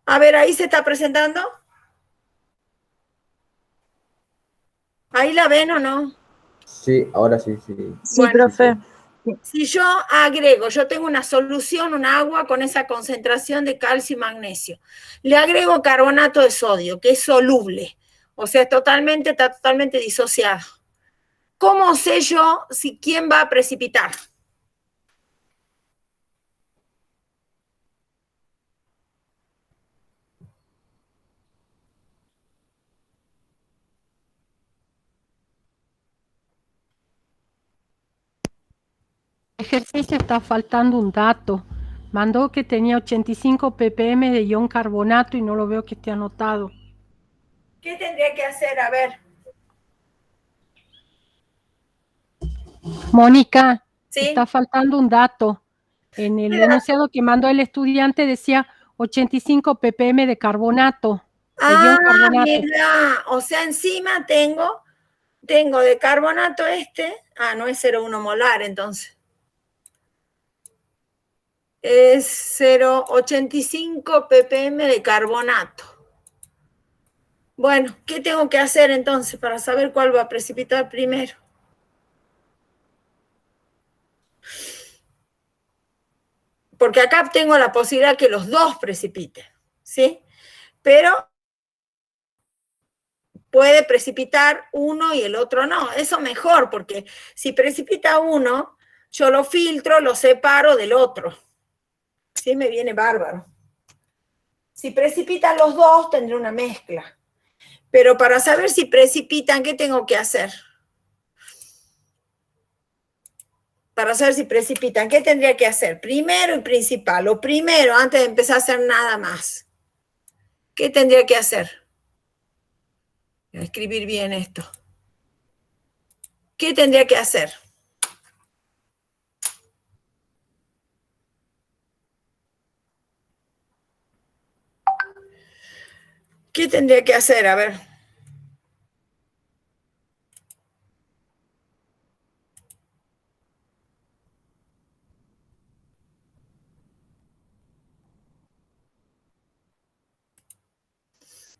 A ver, ¿ahí se está presentando? ¿Ahí la ven o no? Sí, ahora sí. Sí, Bueno, profe. si yo agrego, yo tengo una solución, un agua con esa concentración de calcio y magnesio. Le agrego carbonato de sodio, que es soluble. O sea, está totalmente disociado. ¿Cómo sé yo si quién va a precipitar? Ejercicio está faltando un dato. Mandó que tenía 85 ppm de ion carbonato y no lo veo que esté anotado. ¿Qué tendría que hacer? A ver. Mónica, ¿Sí? está faltando un dato. En el enunciado que mandó el estudiante decía 85 ppm de carbonato. De ion carbonato. Mira, o sea, encima tengo de carbonato no es 0,1 molar entonces. Es 0,85 ppm de carbonato. Bueno, ¿qué tengo que hacer entonces para saber cuál va a precipitar primero? Porque acá tengo la posibilidad que los dos precipiten, ¿sí? Pero puede precipitar uno y el otro no. Eso mejor, porque si precipita uno, yo lo filtro, lo separo del otro. ¿Sí? Me viene bárbaro. Si precipitan los dos, tendré una mezcla. Pero para saber si precipitan, ¿qué tengo que hacer? Para saber si precipitan, ¿qué tendría que hacer? Primero y principal. Lo primero, antes de empezar a hacer nada más. ¿Qué tendría que hacer? Voy a escribir bien esto. ¿Qué tendría que hacer? ¿Qué tendría que hacer? A ver.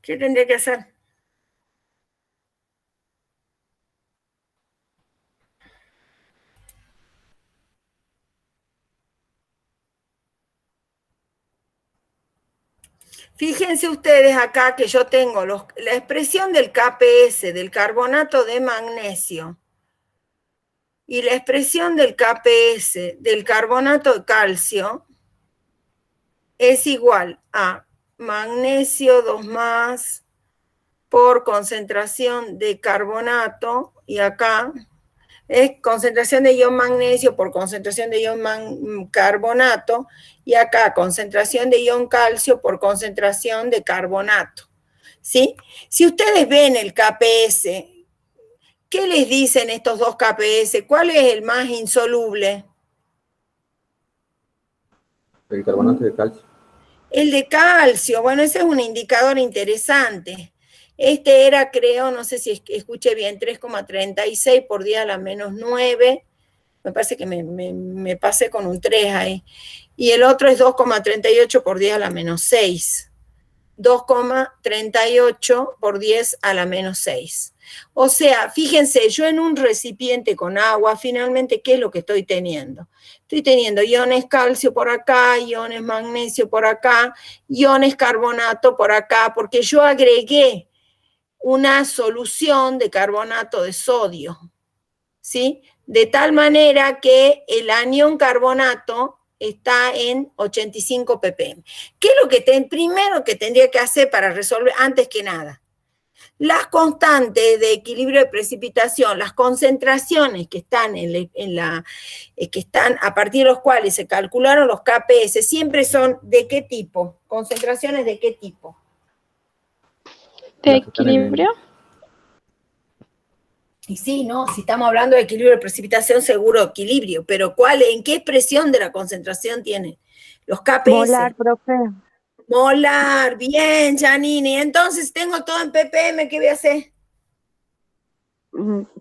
¿Qué tendría que hacer? Fíjense ustedes acá que yo tengo la expresión del KPS, del carbonato de magnesio, y la expresión del KPS, del carbonato de calcio, es igual a magnesio 2+ por concentración de carbonato, y acá es concentración de ion magnesio por concentración de ion carbonato, y acá concentración de ion calcio por concentración de carbonato. ¿Sí? Si ustedes ven el KPS, ¿qué les dicen estos dos KPS? ¿Cuál es el más insoluble? El carbonato de calcio. El de calcio. Bueno, ese es un indicador interesante. Este era, creo, no sé si escuché bien, 3,36 por 10⁻⁹. Me parece que me pasé con un 3 ahí. Y el otro es 2,38 por 10⁻⁶. 2,38 por 10⁻⁶. O sea, fíjense, yo en un recipiente con agua, finalmente, ¿qué es lo que estoy teniendo? Estoy teniendo iones calcio por acá, iones magnesio por acá, iones carbonato por acá, porque yo agregué una solución de carbonato de sodio, ¿sí? De tal manera que el anión carbonato está en 85 ppm. ¿Qué es lo que primero que tendría que hacer para resolver, antes que nada? Las constantes de equilibrio de precipitación, las concentraciones que están, que están a partir de los cuales se calcularon los KPS, siempre son ¿de qué tipo? ¿Concentraciones de qué tipo? ¿De equilibrio? Y sí, ¿no? Si estamos hablando de equilibrio de precipitación, seguro equilibrio, pero ¿en qué expresión de la concentración tiene? Los KPS. Molar, profe. Molar, bien, Janini. Entonces tengo todo en ppm, ¿qué voy a hacer?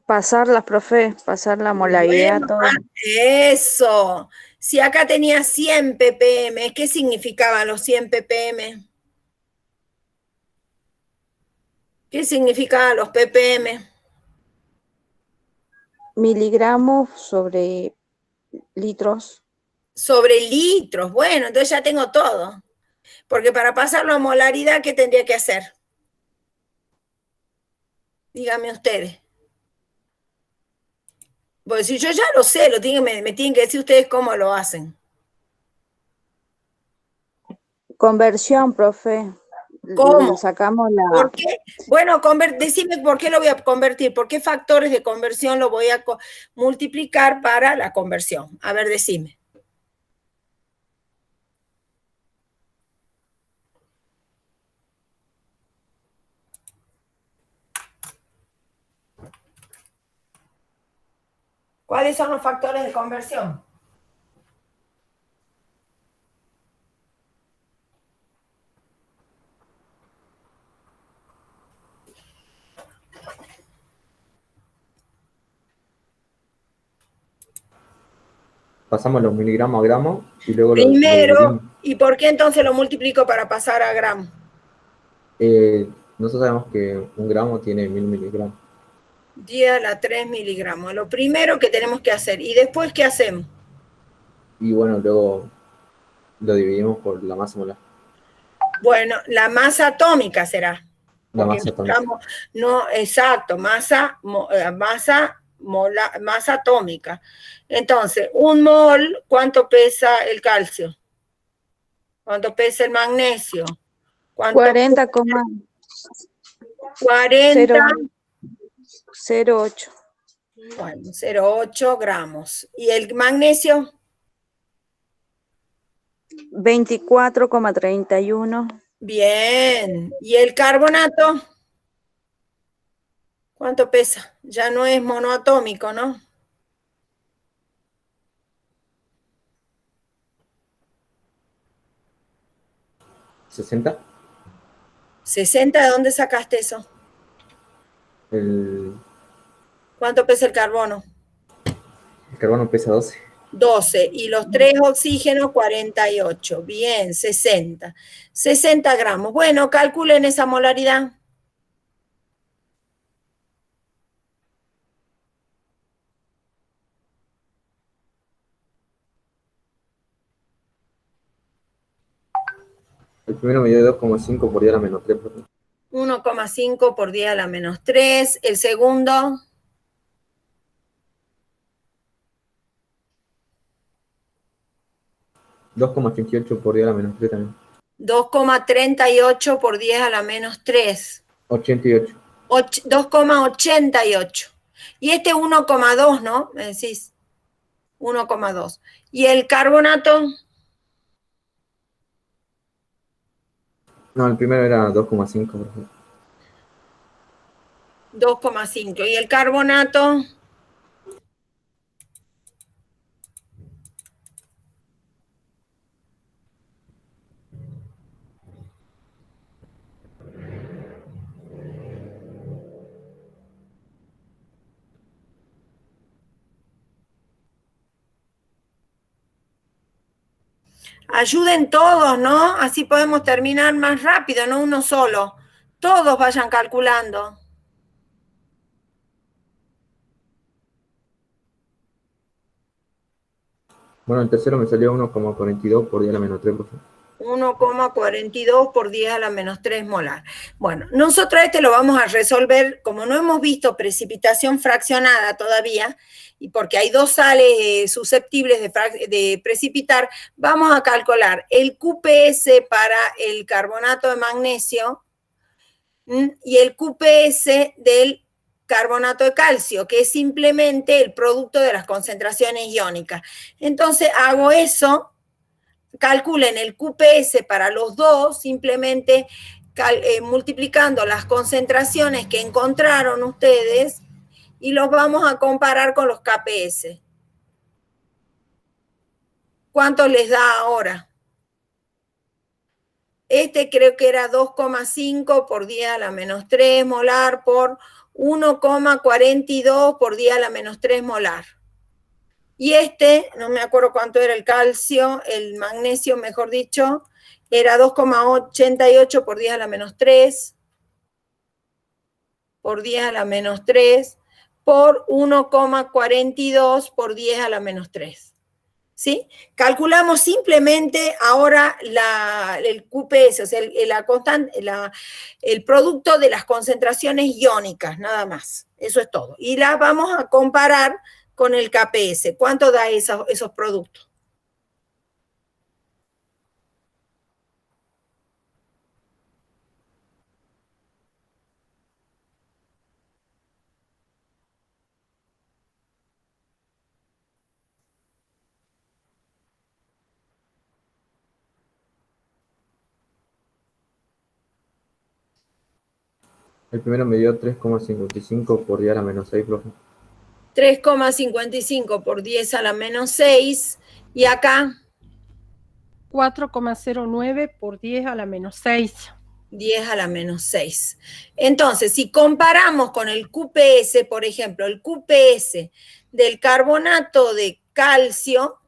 Pasarlas, profe, pasar la molaridad, Bueno, todo. eso. Si acá tenía 100 ppm, ¿qué significaban los 100 ppm? ¿Qué significaban los ppm? Miligramos sobre litros. Sobre litros. Bueno, entonces ya tengo todo. Porque para pasarlo a molaridad, ¿qué tendría que hacer? Díganme ustedes. Pues si yo ya lo sé, me tienen que decir ustedes cómo lo hacen. Conversión, profe. ¿Cómo? Sacamos la... ¿Por qué? Bueno, decime por qué lo voy a convertir, por qué factores de conversión lo voy a multiplicar para la conversión. A ver, decime. ¿Cuáles son los factores de conversión? Pasamos los miligramos a gramos y luego Primero, ¿y por qué entonces lo multiplico para pasar a gramo? Nosotros sabemos que un gramo tiene 1000 miligramos. 10⁻³ miligramos. Lo primero que tenemos que hacer. ¿Y después qué hacemos? Y bueno, luego lo dividimos por la masa molar. Bueno, la masa atómica será. La masa atómica. No, exacto, masa atómica. Entonces, un mol, ¿cuánto pesa el calcio? ¿Cuánto pesa el magnesio? 40,08. bueno, 0,8 gramos. ¿Y el magnesio? 24,31. Bien. ¿Y el carbonato? ¿Cuánto pesa? Ya no es monoatómico, ¿no? ¿60? ¿60? ¿De dónde sacaste eso? ¿Cuánto pesa el carbono? El carbono pesa 12. 12. Y los 3 oxígenos, 48. Bien, 60. 60 gramos. Bueno, calculen esa molaridad. El primero me dio 2,5 por 10 a la menos 3. 1,5 por 10 a la menos 3. El segundo, 2,88 por 10 a la menos 3 también. 2,38 por 10 a la menos 3. 88. 2,88. Y este 1,2, ¿no? Me decís 1,2. ¿Y el carbonato? No, el primero era 2,5, por ejemplo. 2,5. ¿Y el carbonato? Ayuden todos, ¿no? Así podemos terminar más rápido, no uno solo. Todos vayan calculando. Bueno, el tercero me salió 1,42 por 10 a la menos 3, por ejemplo. 1,42 por 10 a la menos 3 molar. Bueno, nosotros este lo vamos a resolver, como no hemos visto precipitación fraccionada todavía, y porque hay dos sales susceptibles de precipitar, vamos a calcular el QPS para el carbonato de magnesio y el QPS del carbonato de calcio, que es simplemente el producto de las concentraciones iónicas. Entonces hago eso. Calculen el QPS para los dos, simplemente multiplicando las concentraciones que encontraron ustedes y los vamos a comparar con los KPS. ¿Cuánto les da ahora? Este creo que era 2,5 por 10 a la menos 3 molar por 1,42 por 10 a la menos 3 molar. Y este, no me acuerdo cuánto era el calcio, el magnesio, mejor dicho, era 2,88 por 10 a la menos 3, por 10 a la menos 3, por 1,42 por 10 a la menos 3. ¿Sí? Calculamos simplemente ahora el QPS, o sea, el producto de las concentraciones iónicas, nada más. Eso es todo. Y las vamos a comparar con el KPS. ¿Cuánto da esos productos? El primero me dio 3,55 por 10 a la menos 6, profe. 3,55 por 10 a la menos 6. Y acá 4,09 por 10 a la menos 6. 10 a la menos 6. Entonces, si comparamos con el QPS, por ejemplo, el QPS del carbonato de calcio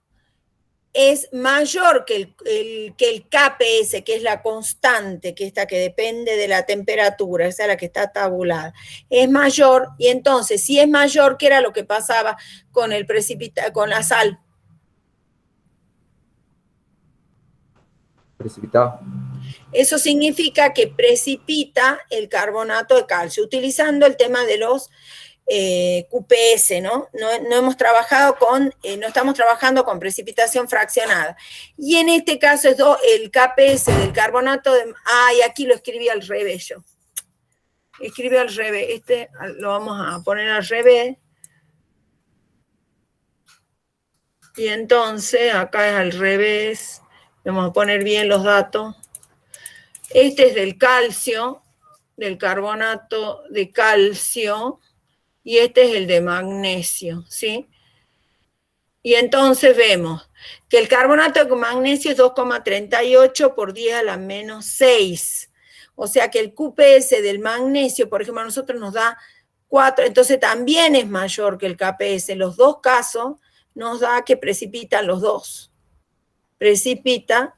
es mayor que el KPS, que es la constante, que esta que depende de la temperatura, esa es la que está tabulada, es mayor, y entonces, si es mayor, ¿qué era lo que pasaba con con la sal? Precipitaba. Eso significa que precipita el carbonato de calcio, utilizando el tema de los QPS, ¿no? No hemos trabajado no estamos trabajando con precipitación fraccionada. Y en este caso es el KPS del carbonato de... y aquí lo escribí al revés yo. Escribí al revés. Este lo vamos a poner al revés. Y entonces acá es al revés. Vamos a poner bien los datos. Este es del calcio. del carbonato de calcio y este es el de magnesio, ¿sí? Y entonces vemos que el carbonato de magnesio es 2,38 por 10 a la menos 6. O sea que el QPS del magnesio, por ejemplo, a nosotros nos da 4, entonces también es mayor que el KPS. En los dos casos nos da que precipitan los dos. Precipita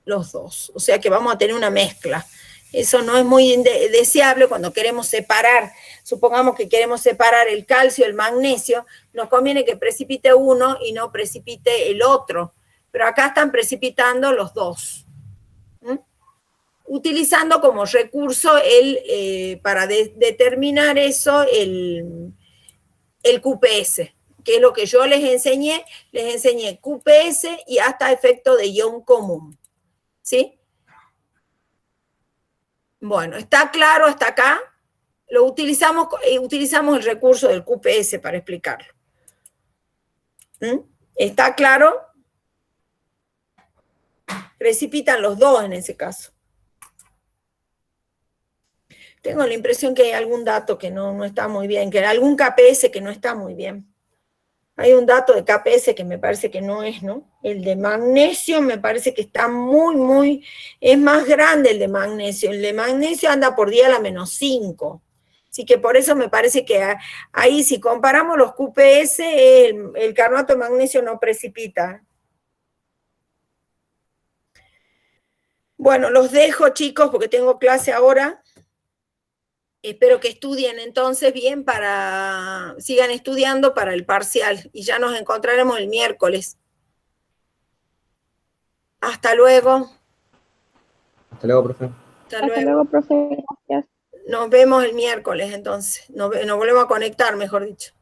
los dos. O sea que vamos a tener una mezcla. Eso no es muy deseable cuando queremos separar. Supongamos que queremos separar el calcio del magnesio, nos conviene que precipite uno y no precipite el otro. Pero acá están precipitando los dos. Utilizando como recurso para determinar eso el QPS, que es lo que yo les enseñé QPS y hasta efecto de ion común. ¿Sí? Bueno, ¿está claro hasta acá? Utilizamos el recurso del QPS para explicarlo. ¿Está claro? Precipitan los dos en ese caso. Tengo la impresión que hay algún dato que no está muy bien, que hay algún KPS que no está muy bien. Hay un dato de KPS que me parece que no es, ¿no? El de magnesio me parece que está es más grande el de magnesio. El de magnesio anda por 10 a la menos 5. Así que por eso me parece que ahí, si comparamos los QPS, el carbonato de magnesio no precipita. Bueno, los dejo, chicos, porque tengo clase ahora. Espero que estudien entonces bien sigan estudiando para el parcial y ya nos encontraremos el miércoles. Hasta luego. Hasta luego, profe. Hasta Hasta luego, profe. Gracias. Nos vemos el miércoles entonces. Nos volvemos a conectar, mejor dicho.